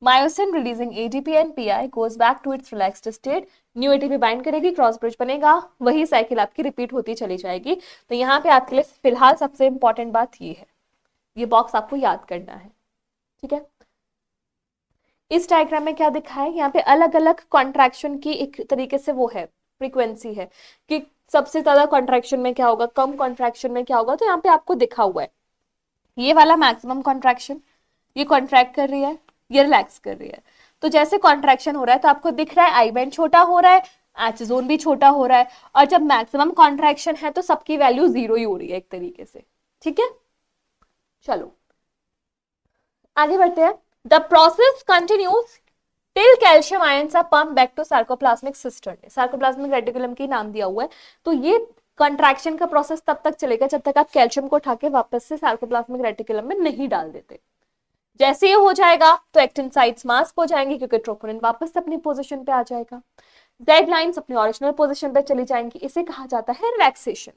Myosin releasing ATP and Pi goes back to its relaxed state. New ATP bind करेगी, क्रॉस ब्रिज बनेगा, वही साइकिल आपकी रिपीट होती चली जाएगी। तो यहाँ पे आपके लिए फिलहाल सबसे इंपॉर्टेंट बात ये है, ये बॉक्स आपको याद करना है। ठीक है, इस डायग्राम में क्या दिखा है, यहाँ पे अलग अलग कॉन्ट्रैक्शन की एक तरीके से वो है, फ्रीक्वेंसी है कि सबसे ज्यादा कॉन्ट्रैक्शन में क्या होगा, कम कॉन्ट्रैक्शन में क्या होगा, तो यहाँ पे आपको दिखा हुआ है ये वाला मैक्सिमम कॉन्ट्रैक्शन, ये कॉन्ट्रैक्ट कर रही है, ये रिलैक्स कर रही है। तो जैसे कॉन्ट्रैक्शन हो रहा है तो आपको दिख रहा है आई बैंड छोटा हो रहा है, एच जोन भी छोटा हो रहा है, और जब मैक्सिमम कॉन्ट्रैक्शन है तो सबकी वैल्यू 0 ही हो रही है एक तरीके से। ठीक है, चलो आगे बढ़ते हैं। The process continues till calcium ions are pump back to sarcoplasmic system. Sarcoplasmic reticulum की नाम दिया हुआ है, तो ये कंट्रैक्शन का प्रोसेस तब तक चलेगा जब तक आप कैल्शियम को उठा के वापस से सार्कोप्लाज्मिक रेटिकुलम में नहीं डाल देते। जैसे ये हो जाएगा तो एक्टिन साइट्स मास्क हो जाएंगे क्योंकि ट्रोपोनिन वापस अपनी पोजीशन पे आ जाएगा, जेड लाइंस अपनी ओरिजिनल पोजीशन पे चली जाएंगी। इसे कहा जाता है relaxation.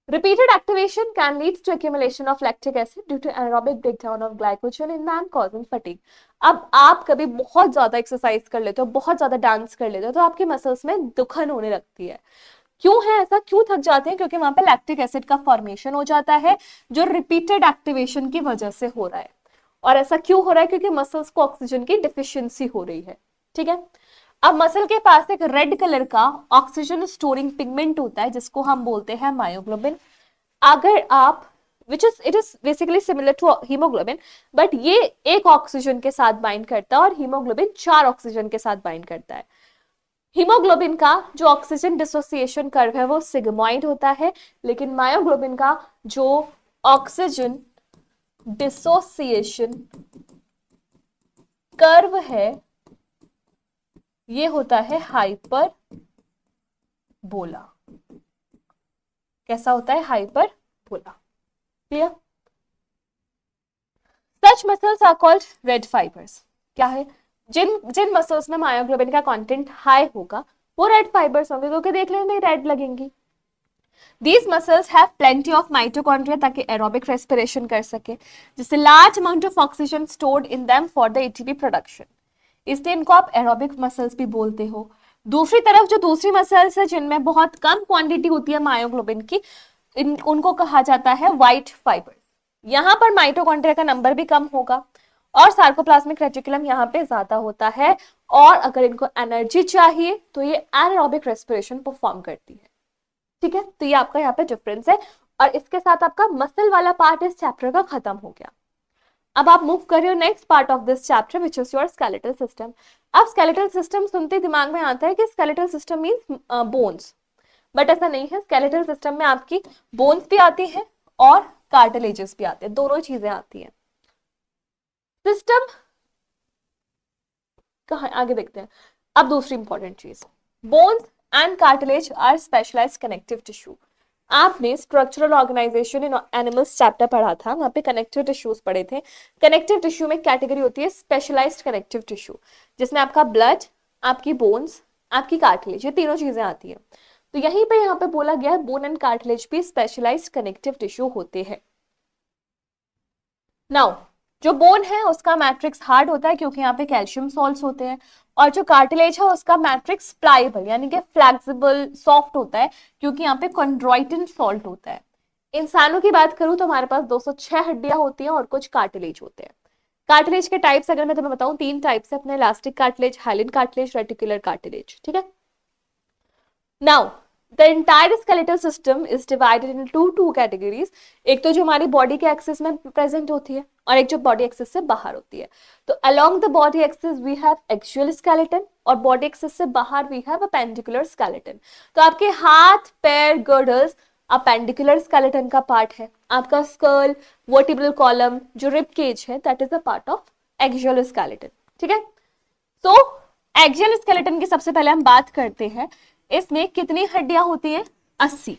Repeated activation can lead to accumulation of lactic acid due to anaerobic breakdown of glycogen in man causing fatigue. अब आप कभी बहुत ज्यादा एक्सरसाइज कर लेते हो, बहुत ज्यादा डांस कर लेते हो, तो आपके मसल्स में दुखन होने लगती है। क्यों है ऐसा, क्यों थक जाते हैं? क्योंकि वहां पे लैक्टिक एसिड का फॉर्मेशन हो जाता है जो रिपीटेड एक्टिवेशन की वजह से हो रहा है। और ऐसा क्यों हो रहा है? क्योंकि मसल्स को ऑक्सीजन की डिफिशियंसी हो रही है। ठीक है, अब मसल के पास एक रेड कलर का ऑक्सीजन स्टोरिंग पिगमेंट होता है जिसको हम बोलते हैं मायोग्लोबिन। अगर आप it is basically similar to haemoglobin, but ये एक ऑक्सीजन के साथ बाइंड करता है और हीमोग्लोबिन 4 ऑक्सीजन के साथ बाइंड करता है। हीमोग्लोबिन का जो ऑक्सीजन डिसोसिएशन कर्व है वो सिग्मोइड होता है, लेकिन मायोग्लोबिन का जो ऑक्सीजन डिसोसिएशन कर्व है ये होता है हाइपर बोला। कैसा होता है? हाइपर बोला। Clear? Such muscles are called red fibres. क्या है? जिन जिन मसल्स में मायोग्लोबिन का कंटेंट हाई होगा वो रेड फाइबर्स होंगे, क्योंकि देख लेंगे रेड लगेंगी। These muscles have plenty of mitochondria ताकि aerobic respiration कर सके, जिससे large amount of oxygen stored in them for the ATP production। इसलिए इनको आप एरोबिक मसल्स भी बोलते हो। दूसरी तरफ जो दूसरी मसल्स है जिनमें बहुत कम क्वांटिटी होती है मायोग्लोबिन की, उनको कहा जाता है व्हाइट फाइबर्स। यहाँ पर माइटोकॉन्ड्रिया का नंबर भी कम होगा और सार्कोप्लाज्मिक रेटिकुलम यहाँ पे ज्यादा होता है, और अगर इनको एनर्जी चाहिए तो ये एनारोबिक रेस्पिरेशन परफॉर्म करती है। ठीक है, तो ये आपका यहाँ पे डिफरेंस है, और इसके साथ आपका मसल वाला पार्ट इस चैप्टर का खत्म हो गया। अब आप मूव कर रहे हो next part of this chapter which is your skeletal system. अब स्केलेटल सिस्टम सुनते दिमाग में आता है कि skeletal system means bones, but ऐसा नहीं है। स्केलेटल सिस्टम में आपकी बोन्स भी आती हैं और कार्टिलेजेस भी आते हैं, दोनों चीजें आती हैं। सिस्टम कहाँ, आगे देखते हैं। अब दूसरी इंपॉर्टेंट चीज, bones and cartilage are specialised connective tissue. आपने structural organisation in animals chapter पढ़ा था, वहां पे कनेक्टिव टिश्यूज पढ़े थे। कनेक्टिव टिश्यू में कैटेगरी होती है स्पेशलाइज्ड कनेक्टिव टिश्यू, जिसमें आपका ब्लड, आपकी बोन्स, आपकी कार्टिलेज, ये तीनों चीजें आती है। तो यहीं पे यहाँ पे बोला गया है बोन एंड कार्टिलेज भी स्पेशलाइज्ड कनेक्टिव टिश्यू होते हैं। नाउ जो बोन है उसका मैट्रिक्स हार्ड होता है क्योंकि यहाँ पे कैल्शियम सॉल्ट्स होते हैं, और जो कार्टिलेज है उसका मैट्रिक्स प्लायबल यानी कि फ्लेक्सिबल सॉफ्ट होता है क्योंकि यहाँ पे कॉन्ड्रॉइटिन सॉल्ट होता है। इंसानों की बात करूं तो हमारे पास 206 हड्डियां होती हैं और कुछ कार्टिलेज होते हैं। कार्टिलेज के टाइप्स अगर मैं तुम्हें बताऊं, 3 टाइप्स है अपने, elastic cartilage, hyaline cartilage, reticular cartilage. ठीक है, now the entire skeletal system is divided into 2 categories. एक तो जो हमारी बॉडी के एक्सिस में प्रेजेंट होती है और एक जो बॉडी एक्सिस से बाहर होती है। तो along the body axis we have axial skeleton और बॉडी एक्सिस से बाहर वी हैव अपेंडिकुलर स्केलेटन। तो आपके हाथ, पैर, गर्डल्स अपेंडिकुलर स्केलेटन का पार्ट है। आपका स्कल, वर्टिब्रल कॉलम, जो रिब केज है, that is a part of axial skeleton. ठीक है, तो एक्सियल स्केलेटन की सबसे पहले हम बात करते हैं। इसमें कितनी हड्डियां होती है? 80,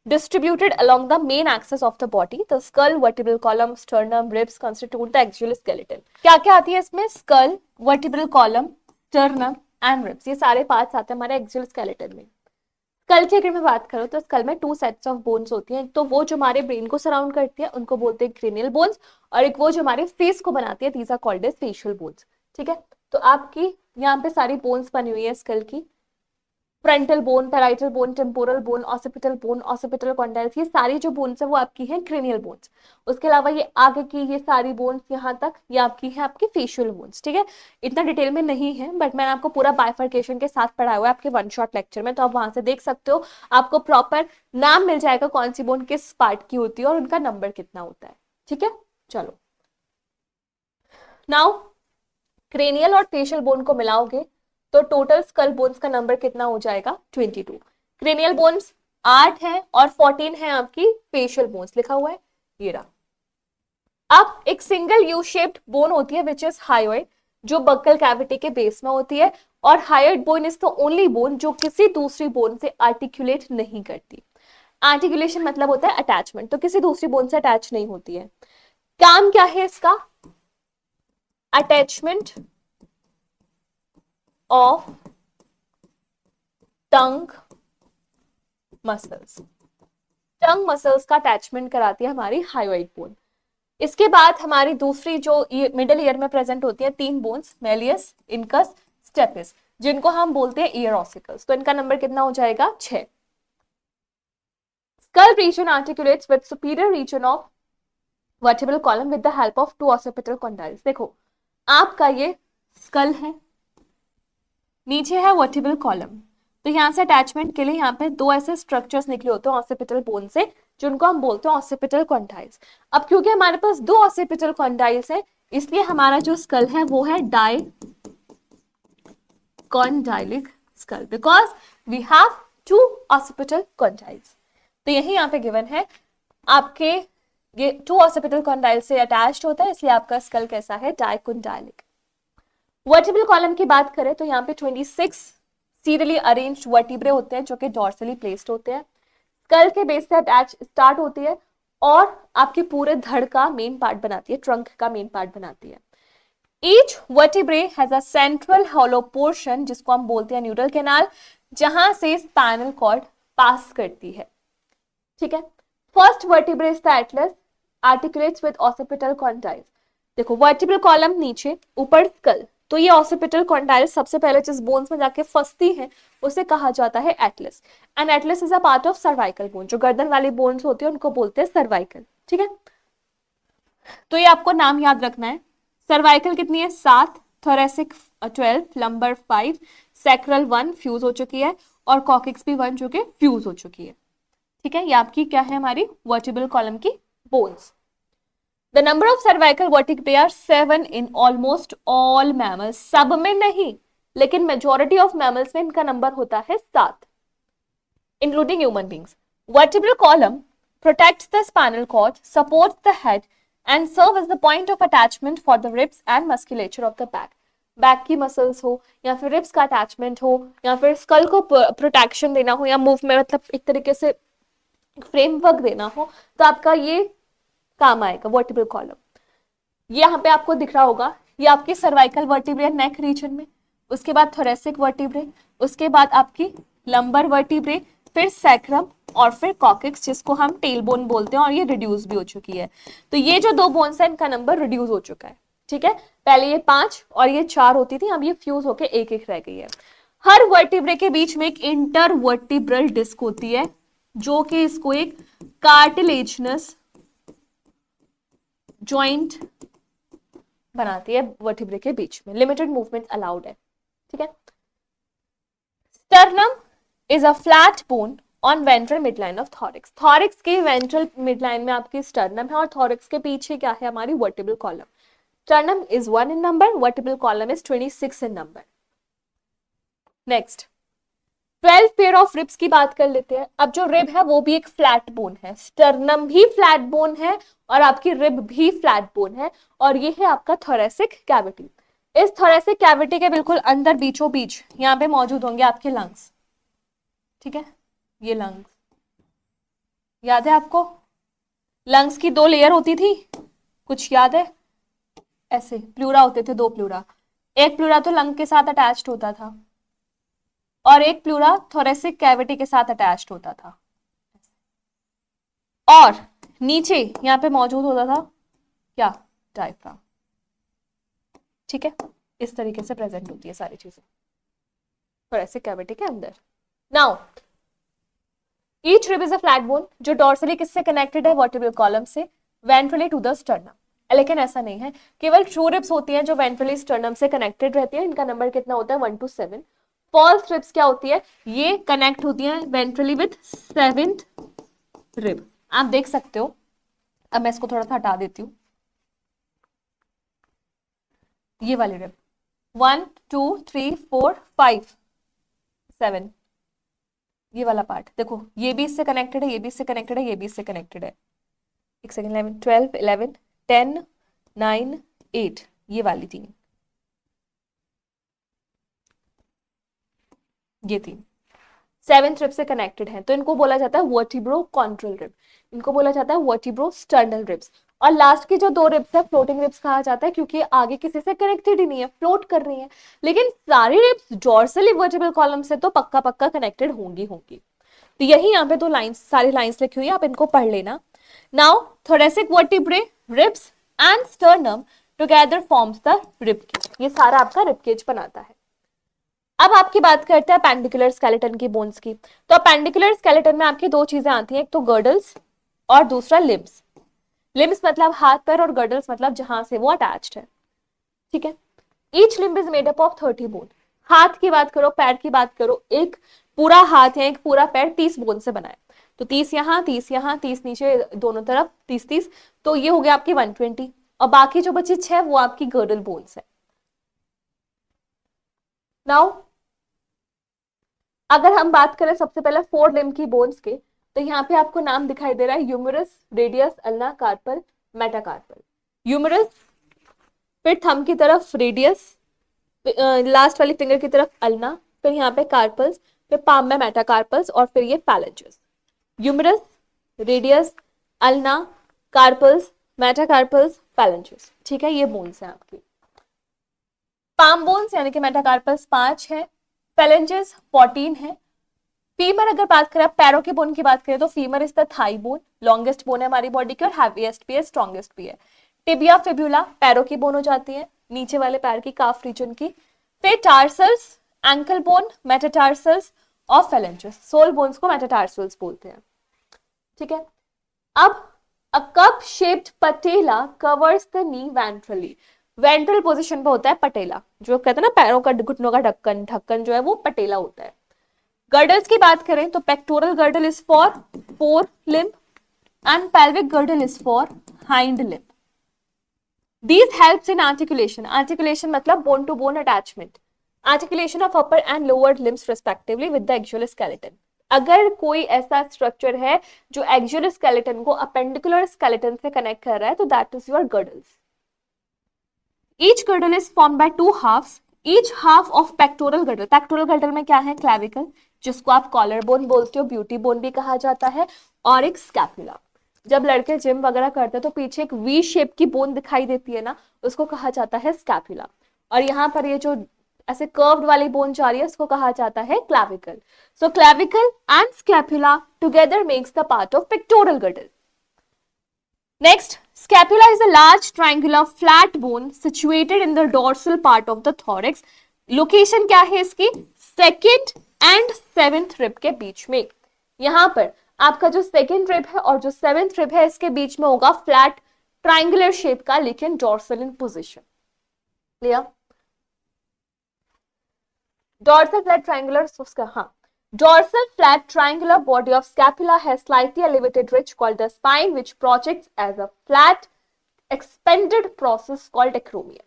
distributed along the main axis of the body. The skull, vertebral column, sternum, ribs constitute the axial skeleton. क्या क्या आती है इसमें? skull, vertebral column, sternum and ribs, ये सारे पार्ट्स आते हैं हमारे axial skeleton में। स्कल की अगर मैं बात करूँ तो स्कल में 2 सेट्स ऑफ बोन्स होती हैं। तो वो जो हमारे ब्रेन को सराउंड करती है उनको बोलते हैं क्रेनियल बोन्स, और एक वो जो हमारे फेस को बनाती है, these are called as facial bones. ठीक है, तो आपकी यहाँ पे सारी बोन्स बनी हुई है स्कल की। Frontal bone, parietal bone, temporal bone, occipital condyles, ये सारी जो बोन्स है वो आपकी है क्रेनियल बोन्स। उसके अलावा ये आगे की ये सारी बोन्स यहाँ तक ये आपकी है आपकी फेशियल बोन्स। ठीक है, इतना डिटेल में नहीं है बट मैंने आपको पूरा बाइफर्केशन के साथ पढ़ाया हुआ है आपके वन शॉट लेक्चर में, तो आप वहां से देख सकते हो, आपको प्रॉपर नाम मिल जाएगा कौन सी बोन किस पार्ट की होती है और उनका नंबर कितना होता है। ठीक है, चलो नाउ क्रेनियल और फेशियल बोन को मिलाओगे तो टोटल स्कल बोन्स का नंबर कितना हो जाएगा 22। क्रेनियल बोन्स 8 है और 14 है आपकी फेशियल बोन्स, लिखा हुआ है ये रहा। अब एक सिंगल यू शेप्ड बोन होती है विच इज हायोइड, जो बक्कल कैविटी के बेस में होती है, और hyoid bone is the only bone जो किसी दूसरी बोन से आर्टिकुलेट नहीं करती। आर्टिकुलेशन मतलब होता है अटैचमेंट, तो किसी दूसरी बोन से अटैच नहीं होती है। काम क्या है इसका? Attachment of tongue muscles, tongue muscles का अटैचमेंट कराती है हमारी हायोइड बोन। इसके बाद हमारी दूसरी जो मिडिल ईयर में प्रेजेंट होती है 3 बोन्स, मेलियस, इनकस, स्टेपिस, जिनको हम बोलते हैं ईयर ऑसिकल्स, तो इनका नंबर कितना हो जाएगा 6। Skull region articulates with superior region of vertebral column with the help of 2 occipital condyles. देखो आपका ये स्कल है, नीचे है वर्टिब्रल कॉलम, तो यहाँ से अटैचमेंट के लिए यहाँ पे 2 ऐसे स्ट्रक्चर्स निकले होते हैं ऑसिपिटल बोन से, जिनको हम बोलते हैं ऑसिपिटल कॉन्डाइल्स। अब क्योंकि हमारे पास 2 ऑसिपिटल कॉन्डाइल्स है, इसलिए हमारा जो स्कल है वो है dicondylic skull, because we have 2 occipital condyles. तो यही यहाँ पे गिवन है आपके, ये 2 ऑसिपिटल कॉन्डाइल से अटैच्ड होता है, इसलिए आपका स्कल कैसा है? डाइकोन्डाइलिक। वर्टिब्रल कॉलम की बात करें तो यहाँ पे 26 सीरियली अरेंज्ड वर्टिब्रे होते हैं जो कि डॉर्सली प्लेस्ड होते हैं, स्कल के बेस से अटैच स्टार्ट होती है और आपके पूरे धड़ का मेन पार्ट बनाती है, ट्रंक का मेन पार्ट बनाती है। Each vertebrae has a central hollow portion जिसको हम बोलते हैं न्यूरल कैनाल, जहां से स्पाइनल कॉर्ड पास करती है। ठीक है, first vertebrae is the Atlas, articulates with occipital condyles. देखो वर्टिब्रल कॉलम नीचे, ऊपर स्कल, तो ये ऑसिपिटल कॉन्डाइल्स सबसे पहले जिस बोन्स में जाके फंसती है उसे कहा जाता है Atlas, and Atlas is a part of cervical bone, जो गर्दन वाली बोन्स होती है उनको बोलते हैं सर्वाइकल। ठीक है, तो ये आपको नाम याद रखना है। सर्वाइकल कितनी है? 7, थोरेसिक 12, लंबर 5, सैक्रल 1 फ्यूज हो चुकी है, और कॉकिक्स भी 1 जो कि फ्यूज हो चुकी है। ठीक है, ये आपकी क्या है? हमारी वर्टिब्रल कॉलम की bones. The number of cervical vertebrae are 7 in almost all mammals. सब में नहीं, लेकिन majority of mammals में इनका नंबर होता है 7, including human beings. Vertebral column protects the spinal cord, supports the head, and serve as the point of attachment for the ribs and musculature of the back. Back की मसल्स हो या फिर रिब्स का अटैचमेंट हो या फिर स्कल को प्रोटेक्शन देना हो या मूवमेंट, मतलब एक तरीके से फ्रेमवर्क देना हो, तो आपका ये काम आएगा वर्टिब्रल कॉलम। ये यहाँ पे आपको दिख रहा होगा, ये आपकी सर्वाइकल वर्टिब्रे नेक रीजन में, उसके बाद थोरेसिक वर्टिब्रे, उसके बाद आपकी लंबर वर्टिब्रे, फिर सैक्रम और फिर कॉकिक्स जिसको हम टेल बोन बोलते हैं, और ये रिड्यूस भी हो चुकी है। तो ये जो 2 बोन्स है इनका नंबर रिड्यूस हो चुका है। ठीक है, पहले ये 5 और ये 4 होती थी, अब ये फ्यूज होके एक रह गई है। हर वर्टिब्रे के बीच में एक इंटर वर्टिब्रल डिस्क होती है जो कि इसको एक कार्टिलेजनस जॉइंट बनाती है वर्टिब्रे के बीच में। लिमिटेड मूवमेंट अलाउड है। ठीक है, sternum is a flat bone on ventral midline of thorax. Thorax के वेंट्रल मिडलाइन में आपकी स्टर्नम है और थॉरिक्स के पीछे क्या है? हमारी vertebral column. Sternum is 1 in number, vertebral column is 26 in number. Next 12 pair of ribs की बात कर लेते हैं। अब जो रिब है वो भी एक फ्लैट बोन है, स्टर्नम भी फ्लैट बोन है और आपकी रिब भी फ्लैट बोन है, और ये है आपका थोरेसिक कैविटी। इस थोरेसिक कैविटी के बिल्कुल अंदर बीचों बीच यहाँ पे मौजूद होंगे आपके लंग्स। ठीक है, ये लंग्स याद है आपको? लंग्स की 2 लेयर होती थी, कुछ याद है? ऐसे प्लूरा होते थे, 2 प्लूरा, एक प्लूरा तो लंग के साथ अटैच्ड होता था और एक प्लूरा थोरेसिक कैविटी के साथ अटैच्ड होता था, और नीचे यहां पे मौजूद होता था क्या? डायफ्राम। ठीक है, इस तरीके से प्रेजेंट होती है सारी चीजें थोरेसिक कैविटी के अंदर। Now each rib is a flat bone जो डॉर्सली किससे कनेक्टेड है, वर्टिब्रल कॉलम से, वेंट्रली टू द स्टर्नम। लेकिन ऐसा नहीं है, केवल ट्रू रिब्स होती हैं जो वेंट्रली स्टर्नम से कनेक्टेड रहती है। इनका नंबर कितना होता है, 1 to 7। फॉल्स रिब्स क्या होती है, ये कनेक्ट होती है वेंट्रली विथ सेवेंथ रिब। आप देख सकते हो, अब मैं इसको थोड़ा सा हटा देती हूँ, ये वाली रिब 1 2 3 4 5 7, ये वाला पार्ट देखो, ये भी इससे कनेक्टेड है, ये भी इससे कनेक्टेड है, ये भी इससे कनेक्टेड है। एक सेकंड, 11 12 11 10 9 8, ये वाली तीन, ये तीन सेवेंथ रिब से कनेक्टेड है, तो इनको बोला जाता है वर्टिब्रो कॉन्ट्रल रिब, इनको बोला जाता है वर्टिब्रो स्टर्नल रिब्स। और लास्ट की जो दो रिब्स है फ्लोटिंग रिब्स कहा जाता है, क्योंकि आगे किसी से कनेक्टेड ही नहीं है, फ्लोट कर रही है। लेकिन सारी रिब्स डॉर्सली वर्टिब्रल कॉलम से तो पक्का पक्का कनेक्टेड होंगी होंगी। तो यही यहाँ पे दो लाइंस, सारी लाइंस लिखी हुई है, आप इनको पढ़ लेना। Now thoracic vertebrae, ribs and sternum together forms the rib cage, ये सारा आपका रिब केज बनाता है। अब आपकी बात करते हैं पेंडिकुलर स्केलेटन की बोन्स की। तो पेंडिकुलर स्केलेटन में आपकी दो चीजें आती हैं, एक तो गर्डल्स और दूसरा लिम्स। लिम्स मतलब हाथ पैर और गर्डल्स मतलब जहां से वो अटैच्ड है, ठीक है। Each limb is made up of 30 bone. हाथ की बात करो, पैर की बात करो, एक पूरा हाथ या एक पूरा पैर 30 बोन से बना है, तो 30 यहाँ 30 यहाँ 30 नीचे दोनों तरफ 30 30, तो ये हो गया आपकी 120। और बाकी जो बची 6 वो आपकी गर्डल बोन्स है। नाउ अगर हम बात करें सबसे पहले 4 लिम्ब की बोन्स के, तो यहाँ पे आपको नाम दिखाई दे रहा है humerus, radius, ulna, carpal, metacarpal. Humerus, फिर थंब की तरफ रेडियस, लास्ट वाली फिंगर की तरफ अल्ना, फिर यहाँ पे कार्पल्स, फिर पाम में मेटाकार्पल्स और फिर ये phalanges. Humerus, radius, ulna, carpals, metacarpals, phalanges, ठीक है, ये बोन्स हैं आपकी। पाम बोन्स यानी कि मेटाकार्पल्स 5 है, फैलेंजेस 14 है। फीमर अगर बात करें, पैरों के बोन की बात करें, तो femur is the thigh bone, longest bone है हमारी बॉडी की और हैवीएस्ट भी है, स्ट्रॉन्गेस्ट भी है। टिबिया, फिब्यूला पैरों की बोन हो जाती है, नीचे वाले पैर की, काफ रीजन की। फिर टार्सल्स, एंकल बोन, मेटाटार्सल्स और फैलेंजेस, सोल बोन्स को मेटाटार्सल्स बोलते हैं, ठीक है। अब a cup shaped patella covers the knee ventrally. Ventral position पे होता है पटेला, जो कहते हैं ना पैरों का, घुटनों का ढक्कन, ढक्कन जो है वो पटेला होता है। गर्डल्स की बात करें तो pectoral girdle is for four limb and pelvic girdle is for hind limb. These helps in articulation. Articulation मतलब bone to bone attachment. Articulation of upper and lower limbs respectively with the axial skeleton. अगर कोई ऐसा स्ट्रक्चर है जो एक्सियल स्केलेटन को अपेंडिकुलर स्केलेटन से कनेक्ट कर रहा है, तो that is your girdles. Each girdle is formed by 2 halves, each half of pectoral girdle. Pectoral girdle में क्या है, क्लैविकल, जिसको आप कॉलर बोन बोलते हो, ब्यूटी बोन भी कहा जाता है, और एक स्कैपुला। जब लड़के जिम वगैरह करते हैं तो पीछे एक वी शेप की बोन दिखाई देती है ना, उसको कहा जाता है स्कैपुला। और यहाँ पर ये जो ऐसे कर्व्ड वाली बोन जा रही है, उसको कहा जाता है clavicle. So clavicle and scapula together makes the part of pectoral girdle. Next, scapula is a large triangular flat bone situated in the dorsal part of the thorax. Location क्या है इसकी, सेकेंड एंड सेवेंथ रिब के बीच में। यहां पर आपका जो सेकेंड रिब है और जो सेवेंथ रिब है, इसके बीच में होगा फ्लैट ट्राइंगुलर शेप का, लेकिन dorsal in position. Clear? Dorsal flat triangular, उसका हाँ, dorsal flat triangular body of scapula has slightly elevated ridge called the spine, which projects as a flat expanded process called acromion.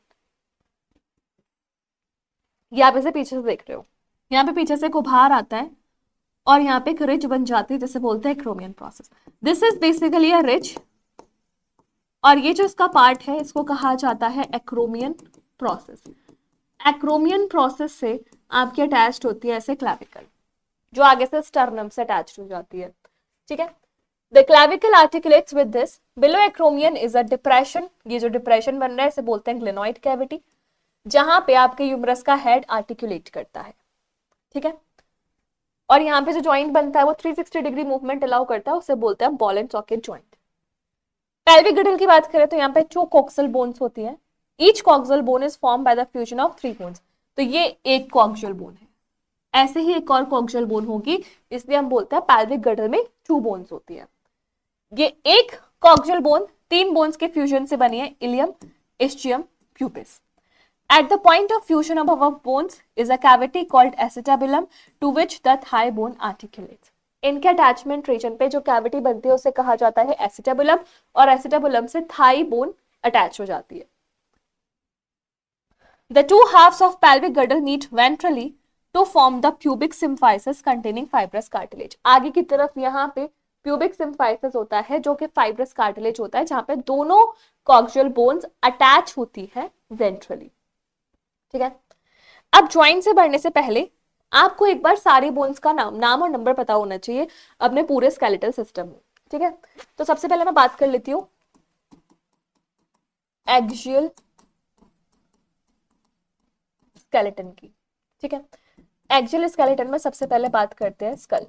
ये आप इसे पीछे से देख रहे हो, यहाँ पे पीछे से एक उभार आता है और यहाँ पे एक रिज बन जाती है, जिसे बोलते हैं acromion process. This is basically a ridge, और ये जो इसका पार्ट है इसको कहा जाता है एक्रोमियन प्रोसेस। एक्रोमियन प्रोसेस से आपकी अटैच्ड होती है ऐसे क्लैविकल, जो आगे से स्टर्नम से अटैच हो जाती है, ठीक है। The clavicle articulates with this, below acromion is a depression, ये जो डिप्रेशन बन रहा है इसे बोलते हैं ग्लेनोइड कैविटी, जहां पे आपके यूमरस का हेड आर्टिकुलेट करता है, ठीक है। और यहाँ पे जो जॉइंट बनता है वो 360 डिग्री मूवमेंट अलाउ करता है, उसे बोलते हैं ball and socket joint. Pelvic girdle की बात करें तो यहाँ पे 2 कॉक्सल बोन्स होती हैं। Each coxal bone is form by the fusion of 3 bones, तो ये एक कॉक्सल बोन है, ऐसे ही एक और कॉक्सियल बोन होगी, इसलिए हम बोलते हैं पैल्विक गर्डल में 2 बोन्स होती है। ये एक कॉक्सियल बोन 3 बोन्स के फ्यूजन से बनी है, ilium, ischium, pubis. At the point of fusion of our bones is a cavity called acetabulum to which the thigh bone articulates. इनके अटैचमेंट रीजन पे जो कैविटी बनती है उसे कहा जाता है एसिटाबुलम, और एसिटाबुलम से थाई बोन अटैच हो जाती है। The two halves of pelvic girdle meet ventrally to form the pubic symphysis containing fibrous cartilage. आगे की तरफ यहाँ पे pubic symphysis होता है जो कि fibrous cartilage होता है, जहां पे दोनों कॉक्सियल बोन्स अटैच होती है वेंट्रली। ठीक है, अब ज्वाइंट से बढ़ने से पहले आपको एक बार सारी बोन्स का नाम और नंबर पता होना चाहिए अपने पूरे स्केलेटल सिस्टम में। ठीक है, तो सबसे पहले मैं बात कर लेती हूँ एक्सियल स्केलेटन की। ठीक है, एक्सियल स्केलेटन में सबसे पहले बात करते हैं स्कल।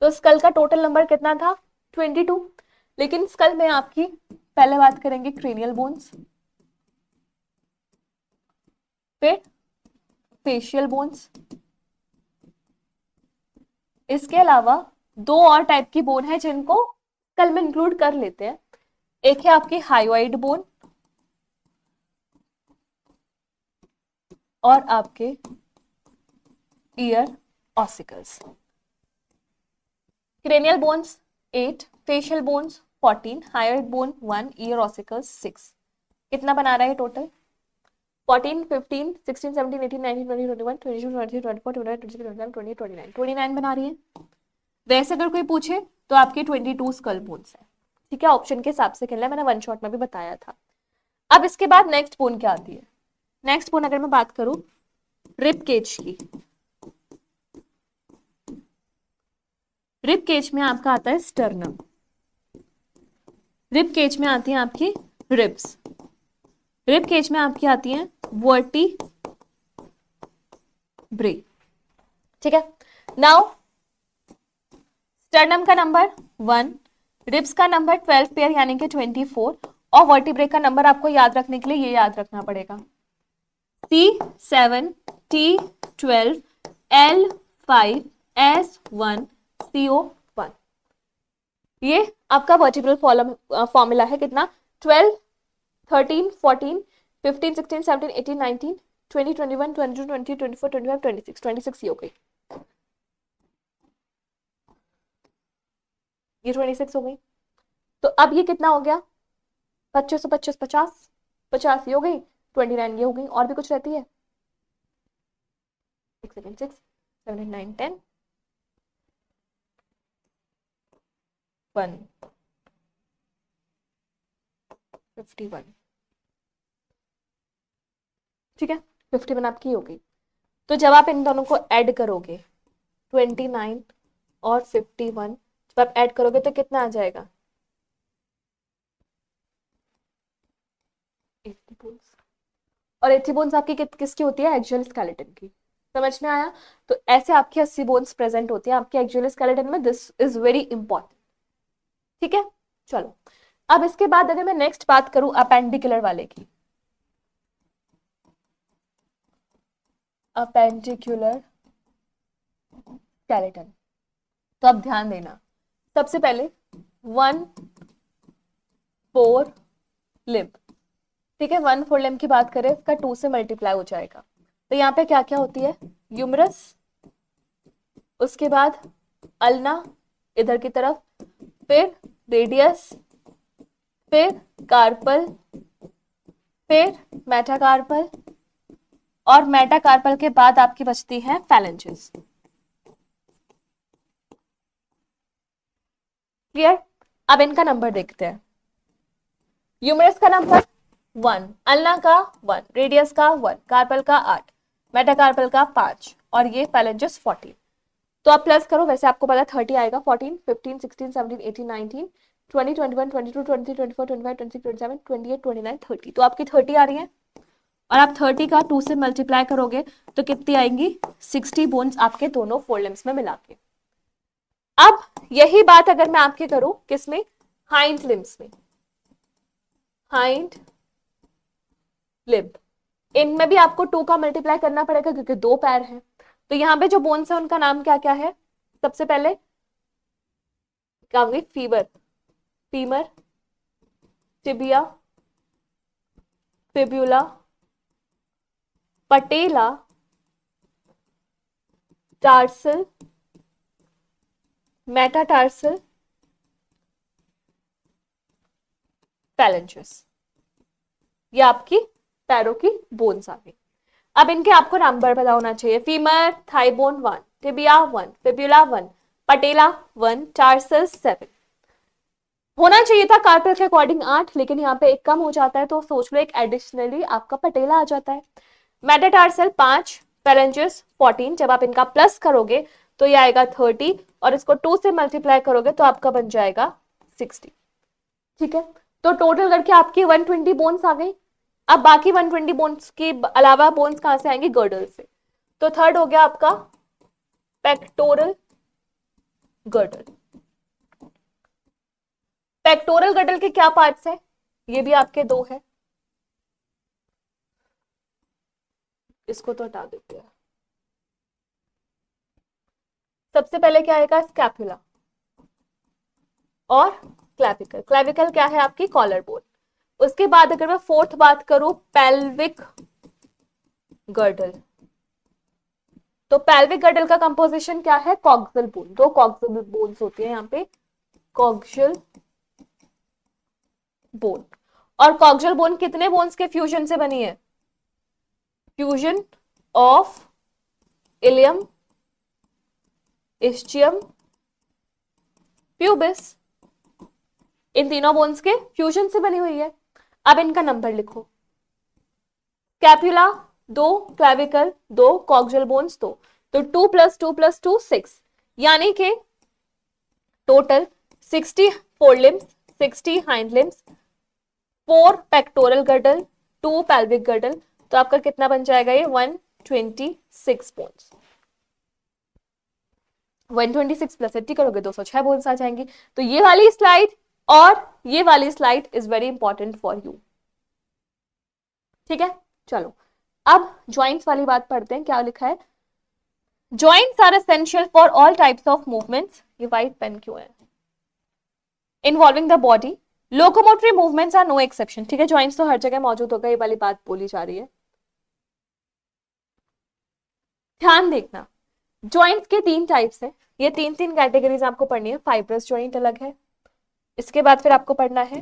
तो स्कल का टोटल नंबर कितना था? 22। लेकिन स्कल में आपकी पहले बात करेंगे क्रेनियल बोन्स, फिर फेशियल बोन्स, इसके अलावा 2 और टाइप की बोन है जिनको स्कल में इंक्लूड कर लेते हैं। एक है आपकी हायोइड बोन और आपके ear ossicles. Cranial bones 8, facial bones 14, hyoid bone 1, ear ossicles 6। कितना बना रहा है टोटल? 14, 15, 16, 17, 18, 19, 20, 21, 22, 23, 24, 25, 26, 27, 28, 29, 29 बना रही है। वैसे अगर कोई पूछे तो आपके 22 स्कल बोन्स है। ठीक है, ऑप्शन के हिसाब से खेलना है, मैंने वन शॉट में भी बताया था। अब इसके बाद नेक्स्ट बोन क्या आती है? नेक्स्ट बोन अगर मैं बात करूं रिब केज की, रिब केज में आपका आता है स्टर्नम, रिब केज में आती है आपकी रिब्स, रिब केज में आपकी आती है वर्टिब्रे। ठीक है, नाउ स्टर्नम का नंबर 1, रिब्स का नंबर 12 पेयर यानी कि 24, और वर्टिब्रे का नंबर आपको याद रखने के लिए ये याद रखना पड़ेगा C7, T12, L5, S1, CO1। ये आपका वर्टिब्रल फॉर्मूला है। कितना? 12, 13, 14, 15, 16, 17, 18, 19, 20, 21, 22, 23, 24, 25, 26, 26 ये हो गई, ये 26 हो गई। तो अब ये कितना हो गया? 25 से 25 50, 50 ये हो गई, 29 ये हो गई। और भी कुछ रहती है? 6, 7, 6, 7, 8, 9, 10, 1, 51। ठीक है, 51 आपकी हो गई। तो जब आप इन दोनों को ऐड करोगे 29 और 51, जब आप ऐड करोगे तो कितना आ जाएगा? 80 बोन्स। और 80 बोन्स आपकी किसकी होती है? एक्सियल स्केलेटन की। समझ में आया? तो ऐसे आपकी 80 बोन्स प्रेजेंट होती है आपके एक्सियल स्केलेटन में। This is very important. ठीक है, चलो अब इसके बाद अगर मैं नेक्स्ट बात करूं अपेंडिकुलर वाले की, अपेंडिकुलर स्केलेटन, तो अब ध्यान देना, सबसे पहले 1/4 लिम्ब। ठीक है, 1/4 लिम्ब की बात करें, इसका 2 से मल्टीप्लाई हो जाएगा। तो यहाँ पे क्या क्या होती है? यूमरस, उसके बाद अल्ना इधर की तरफ, फिर रेडियस, फिर कार्पल, फिर मेटाकार्पल, और मेटाकार्पल के बाद आपकी बचती है फैलेंजेस। क्लियर? अब इनका नंबर देखते हैं। यूमरस का नंबर 1, अल्ना का 1, रेडियस का 1, कार्पल का 8, मेटाकार्पल का 5, और ये फैलेंजेस 14। तो आप प्लस करो, वैसे आपको पता 30 आएगा। 14, 15, 16, 17, 18, 19, 20, 21, 22, 23, 24, 25, 26, 27, 28, 29, 30। तो आपकी 30 आ रही है, और आप 30 का 2 से मल्टीप्लाई करोगे तो कितनी आएंगी? 60 बोन्स आपके दोनों फोर लिम्स में मिला के। अब यही बात अगर मैं आपके करूं किसमें? हाइंड लिम्स में। हाइंड लिम्ब, इनमें भी आपको 2 का मल्टीप्लाई करना पड़ेगा क्योंकि 2 पैर हैं। तो यहाँ पे जो बोन्स है उनका नाम क्या क्या है? सबसे पहले क्या होंगे? फीमर, टिबिया, फिब्यूला, पटेला, टार्सल, मेटाटार्सल, पैलेंजस। ये आपकी पैरों की बोन्स आ गई। अब इनके आपको नंबर पता होना चाहिए। Femur, thigh bone 1, tibia 1, fibula 1, पटेला 1, टार्सल 7। होना चाहिए था कार्पेल के अकॉर्डिंग 8, लेकिन यहाँ पे एक कम हो जाता है, तो सोच लो एक एडिशनली आपका पटेला आ जाता है। मेटाटार्सल 5, पैरेंजियस 14। जब आप इनका प्लस करोगे तो ये आएगा 30, और इसको 2 से मल्टीप्लाई करोगे तो आपका बन जाएगा 60। ठीक है, तो टोटल करके आपकी 120 बोन्स आ गई। अब बाकी 120 बोन्स के अलावा बोन्स कहां से आएंगे? गर्डल से। तो थर्ड हो गया आपका पेक्टोरल गर्डल। पेक्टोरल गर्डल के क्या पार्ट्स है? ये भी आपके 2 है, इसको तो हटा देते हैं। सबसे पहले क्या आएगा? स्कैपुला और क्लैविकल। क्लैविकल क्या है? आपकी कॉलर बोन। उसके बाद अगर मैं फोर्थ बात करूं, पेल्विक गर्डल, तो पेल्विक गर्डल का कंपोजिशन क्या है? Coxal bone. 2 कॉक्सियल बोन्स होती है यहाँ पे, कॉक्सियल बोन। और कॉक्सियल बोन कितने बोन्स के फ्यूजन से बनी है? Fusion of ilium, ischium, pubis, इन तीनों बोन्स के फ्यूजन से बनी हुई है। अब इनका नंबर लिखो। स्कैपुला 2, क्लैविकल 2, कॉक्सियल बोन्स 2, तो 2 + 2 + 2 6, यानी कि total 60 forelimbs, 60 hind limbs, 4 pectoral girdle, 2 pelvic girdle. तो आपका कितना बन जाएगा? ये 126 बोन्स। 126 + 80 करोगे 206 बोन्स आ जाएंगी। तो ये वाली स्लाइड और ये वाली slide is very important for you. ठीक है, चलो अब ज्वाइंट्स वाली बात पढ़ते हैं। क्या लिखा है? Joints are essential for all types of movements. ये व्हाइट पेन क्यों है? Involving the body, locomotory movements are no exception. ठीक है, ज्वाइंट्स तो हर जगह मौजूद होगा, ये वाली बात बोली जा रही है। ध्यान देखना, ज्वाइंट्स के 3 टाइप्स है। ये 3 कैटेगरीज आपको पढ़नी है। फाइब्रस ज्वाइंट अलग है, इसके बाद फिर आपको पढ़ना है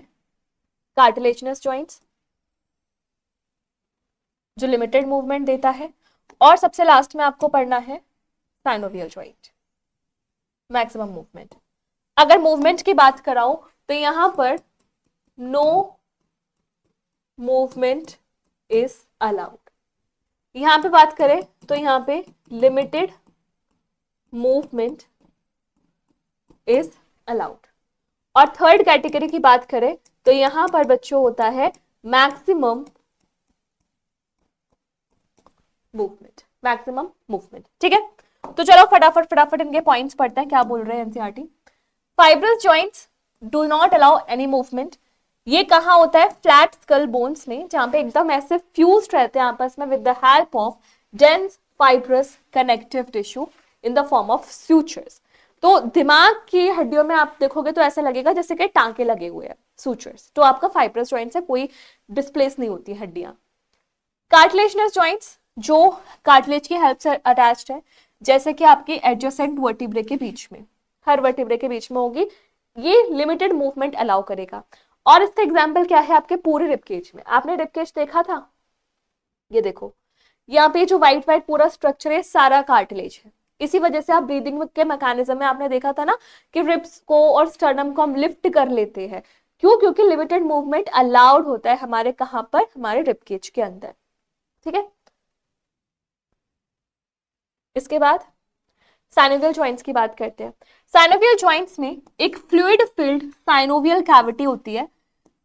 कार्टिलेजिनस ज्वाइंट्स जो लिमिटेड मूवमेंट देता है, और सबसे लास्ट में आपको पढ़ना है साइनोवियल ज्वाइंट, मैक्सिमम मूवमेंट। अगर मूवमेंट की बात कराऊं तो यहां पर नो मूवमेंट इज अलाउड। यहां पे बात करें तो यहां पे लिमिटेड मूवमेंट इज अलाउड। और थर्ड कैटेगरी की बात करें तो यहां पर बच्चों होता है मैक्सिमम मूवमेंट, मैक्सिमम मूवमेंट। ठीक है, तो चलो फटाफट इनके पॉइंट्स पढ़ते हैं, क्या बोल रहे हैं NCERT. Fibrous joints do not allow any movement. ये कहाँ होता है? फ्लैट स्कल बोन्स में, जहां पे एकदम ऐसे फ्यूज्ड रहते हैं आपस में with the help of dense fibrous connective tissue in the form of sutures. तो दिमाग की हड्डियों में आप देखोगे तो ऐसा लगेगा जैसे कि टांके लगे हुए हैं, सूचर्स। तो आपका फाइब्रस जॉइंट से कोई डिस्प्लेस नहीं होती हड्डियां। कार्टिलेजिनस जॉइंट्स जो कार्टिलेज की हेल्प से अटैच्ड है, जैसे कि आपकी एडजेसेंट वर्टिब्रे के बीच में, हर वर्टिब्रे के बीच में होगी, ये लिमिटेड मूवमेंट अलाउ करेगा। और इसका एग्जांपल क्या है? आपके पूरे रिबकेज में। आपने रिबकेज देखा था? ये देखो, यहाँ पे जो व्हाइट व्हाइट पूरा स्ट्रक्चर है सारा कार्टिलेज है। इसी वजह से आप ब्रीदिंग के मैकेनिज्म में आपने देखा था ना कि रिब्स को और स्टर्नम को हम लिफ्ट कर लेते हैं। क्यों? क्योंकि लिमिटेड मूवमेंट अलाउड होता है हमारे कहां पर? हमारे रिबकेज के अंदर। ठीक है, इसके बाद साइनोवियल जॉइंट्स की बात करते हैं। साइनोवियल जॉइंट्स में एक फ्लूइड फिल्ड साइनोवियल कैविटी होती है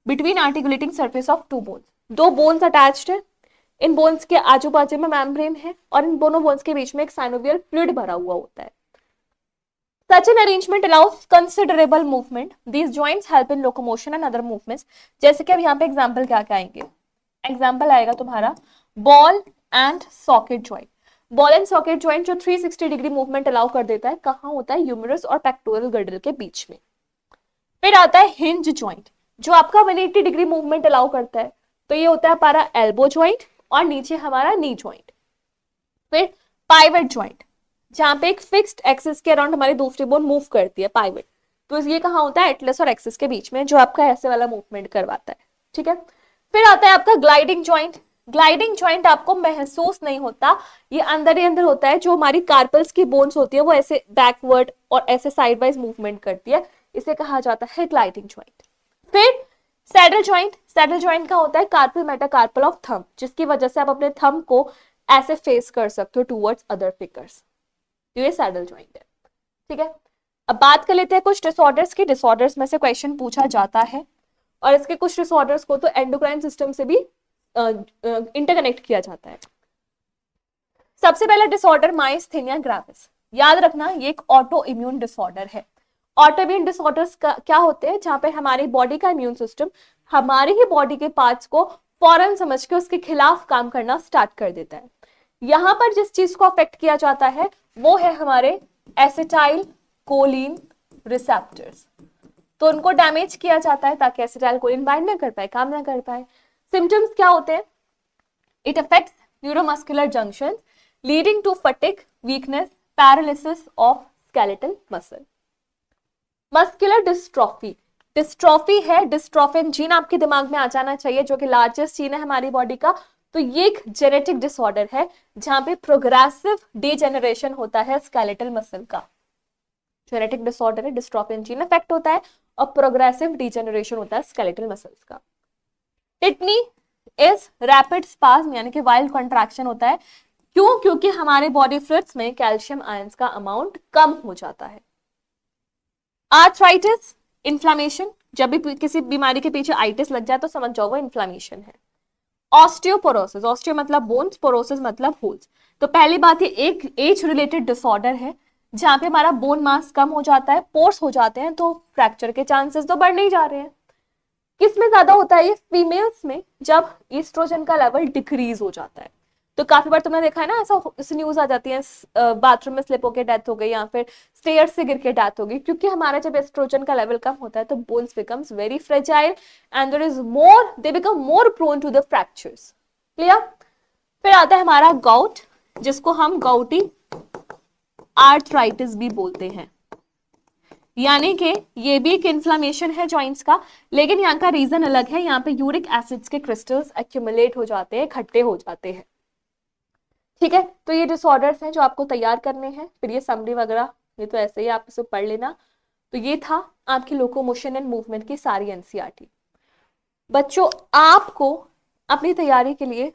between articulating surface of 2 bones. 2 bones attached है, इन बोन्स के आजू बाजू में मेम्ब्रेन है, और इन दोनों बोन्स के बीच में एक साइनोवियल फ्लूइड भरा हुआ होता है। Such an arrangement allows considerable movement. These joints help in locomotion and other movements. जैसे कि अब यहाँ पे एग्जाम्पल क्या क्या आएंगे? एग्जाम्पल आएगा तुम्हारा ball and socket joint. Ball and socket joint जो 360 डिग्री मूवमेंट अलाउ कर देता है, कहाँ होता है? ह्यूमरस और पेक्टोरल गर्डल के बीच में। फिर आता है हिंज ज्वाइंट, जो आपका 180 डिग्री मूवमेंट अलाउ करता है, तो ये होता है हमारा एल्बो ज्वाइंट, और नीचे हमारा नी ज्वाइंट। फिर पाइवट ज्वाइंट, जहां पे एक फिक्स्ड एक्सिस के अराउंड हमारी दूसरी बोन मूव करती है, पाइवट। तो ये कहाँ होता है? एटलस और एक्सिस के बीच में, जो आपका ऐसे वाला मूवमेंट करवाता है, ठीक है। फिर आता है आपका ग्लाइडिंग ज्वाइंट। ग्लाइडिंग ज्वाइंट आपको महसूस नहीं होता, ये अंदर ही अंदर होता है। जो हमारी कार्पल्स की बोन्स होती है वो ऐसे बैकवर्ड और ऐसे साइड वाइज मूवमेंट करती है, इसे कहा जाता है ग्लाइडिंग ज्वाइंट। फिर सैडल ज्वाइंट। सैडल ज्वाइंट का होता है कार्पल मेटाकार्पल ऑफ थंब, जिसकी वजह से आप अपने थंब को ऐसे फेस कर सकते हो टुवर्ड्स अदर फिंगर्स, तो ये सैडल ज्वाइंट है, ठीक है। अब बात कर लेते हैं कुछ डिसऑर्डर्स की। डिसऑर्डर्स में से क्वेश्चन पूछा जाता है, और इसके कुछ डिसऑर्डर्स को तो एंडोक्राइन सिस्टम से भी इंटरकनेक्ट किया जाता है। सबसे पहला डिसऑर्डर माइस्थेनिया ग्रेविस। याद रखना, ये एक ऑटो इम्यून डिसऑर्डर है। ऑटो इम्यून डिसऑर्डर्स क्या होते हैं? जहां पे हमारी बॉडी का इम्यून सिस्टम हमारी ही बॉडी के पार्ट्स को फौरन समझ के उसके खिलाफ काम करना स्टार्ट कर देता है। यहां पर जिस चीज को अफेक्ट किया जाता है वो है हमारे एसिटाइल कोलिन रिसेप्टर्स, तो उनको डैमेज किया जाता है ताकि एसिटाइल कोलिन बाइंड ना कर पाए, काम ना कर पाए। सिम्टम्स क्या होते हैं? It affects neuromuscular junction leading to fatigue, weakness, paralysis of skeletal muscle. Muscular dystrophy. Dystrophy है, डिस्ट्रोफिन जीन आपके दिमाग में आ जाना चाहिए, जो कि लार्जेस्ट जीन है हमारी बॉडी का। तो ये एक जेनेटिक डिसऑर्डर है जहां पे प्रोग्रेसिव डिजेनरेशन होता है स्केलेटल मसल का। जेनेटिक डिसऑर्डर है, डिस्ट्रोफिन जीन इफेक्ट होता है और प्रोग्रेसिव डिजेनरेशन होता है स्केलेटल मसल्स का। टिटनी इज रैपिड स्पाज्म, यानी कि वाइल्ड कॉन्ट्रैक्शन होता है। क्यों? क्योंकि हमारे बॉडी फ्लूइड्स में कैल्शियम आयंस का अमाउंट कम हो जाता है। आर्थराइटिस, इन्फ्लामेशन, जब भी किसी बीमारी के पीछे आइटिस लग जाए तो समझ जाओ वो इन्फ्लामेशन है। ऑस्टियोपोरोसिस, ऑस्टियो मतलब बोन्स, पोरोसिस मतलब होल्स। तो पहली बात, ये एक एज रिलेटेड डिसऑर्डर है जहां पे हमारा बोन मास कम हो जाता है, पोर्स हो जाते हैं, तो फ्रैक्चर के चांसेस तो बढ़ नहीं जा रहे हैं। किस में ज्यादा होता है? ये फीमेल्स में, जब ईस्ट्रोजन का लेवल डिक्रीज हो जाता है। तो काफी बार तुमने देखा है ना, ऐसा न्यूज आ जाती है, बाथरूम में स्लिप होकर डेथ हो गई या फिर स्टेयर्स से गिर के डेथ हो गई, क्योंकि हमारा जब एस्ट्रोजन का लेवल कम होता है तो bones becomes very fragile and there is more, they become more prone to the fractures. Clear? फिर आता है हमारा गाउट, जिसको हम गाउटी आर्थराइटिस भी बोलते हैं, यानी कि ये भी एक इन्फ्लामेशन है जॉइंट्स का, लेकिन यहाँ का रीजन अलग है। यहाँ पे यूरिक एसिड्स के क्रिस्टल्स एक्यूमुलेट हो जाते हैं, इकट्ठे हो जाते हैं, ठीक है। तो ये डिसऑर्डर्स हैं जो आपको तैयार करने हैं, फिर ये समरी वगैरह ये तो ऐसे ही आप इसे पढ़ लेना। तो ये था आपकी लोकोमोशन एंड मूवमेंट की सारी एनसीईआरटी। बच्चों, आपको अपनी तैयारी के लिए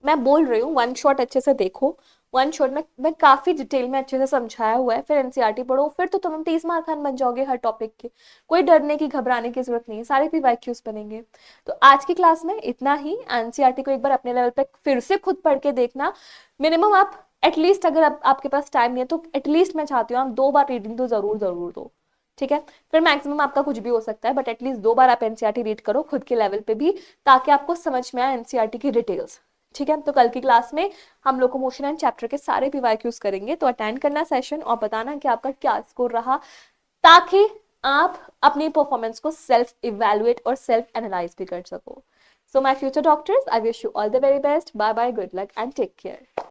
मैं बोल रही हूँ, वन शॉट अच्छे से देखो। वन शॉट में मैं काफी डिटेल में अच्छे से समझाया हुआ है, फिर एनसीईआरटी पढ़ो, फिर तो तुम 30 मार्क खान बन जाओगे हर टॉपिक के। कोई डरने की, घबराने की जरूरत नहीं है, सारे पीवाईक्यूज बनेंगे। तो आज की क्लास में इतना ही। एनसीईआरटी को एक बार अपने लेवल पे फिर से खुद पढ़ के देखना। मिनिमम आप एटलीस्ट, अगर आपके पास टाइम नहीं है तो एटलीस्ट मैं चाहती हूँ आप 2 बार रीडिंग तो जरूर जरूर दो, ठीक है। फिर मैक्सिमम आपका कुछ भी हो सकता है, बट एटलीस्ट 2 बार आप एनसीईआरटी रीड करो खुद के लेवल पे भी, ताकि आपको समझ में आए एनसीईआरटी की डिटेल्स, ठीक है। तो कल की क्लास में हम लोकोमोशन एंड चैप्टर के सारे पीवाईक्यूज करेंगे, तो अटेंड करना सेशन और बताना कि आपका क्या स्कोर रहा, ताकि आप अपनी परफॉर्मेंस को सेल्फ इवैल्यूएट और सेल्फ एनालाइज भी कर सको। So my future doctors, I wish you all the very best. Bye bye, good luck and take care.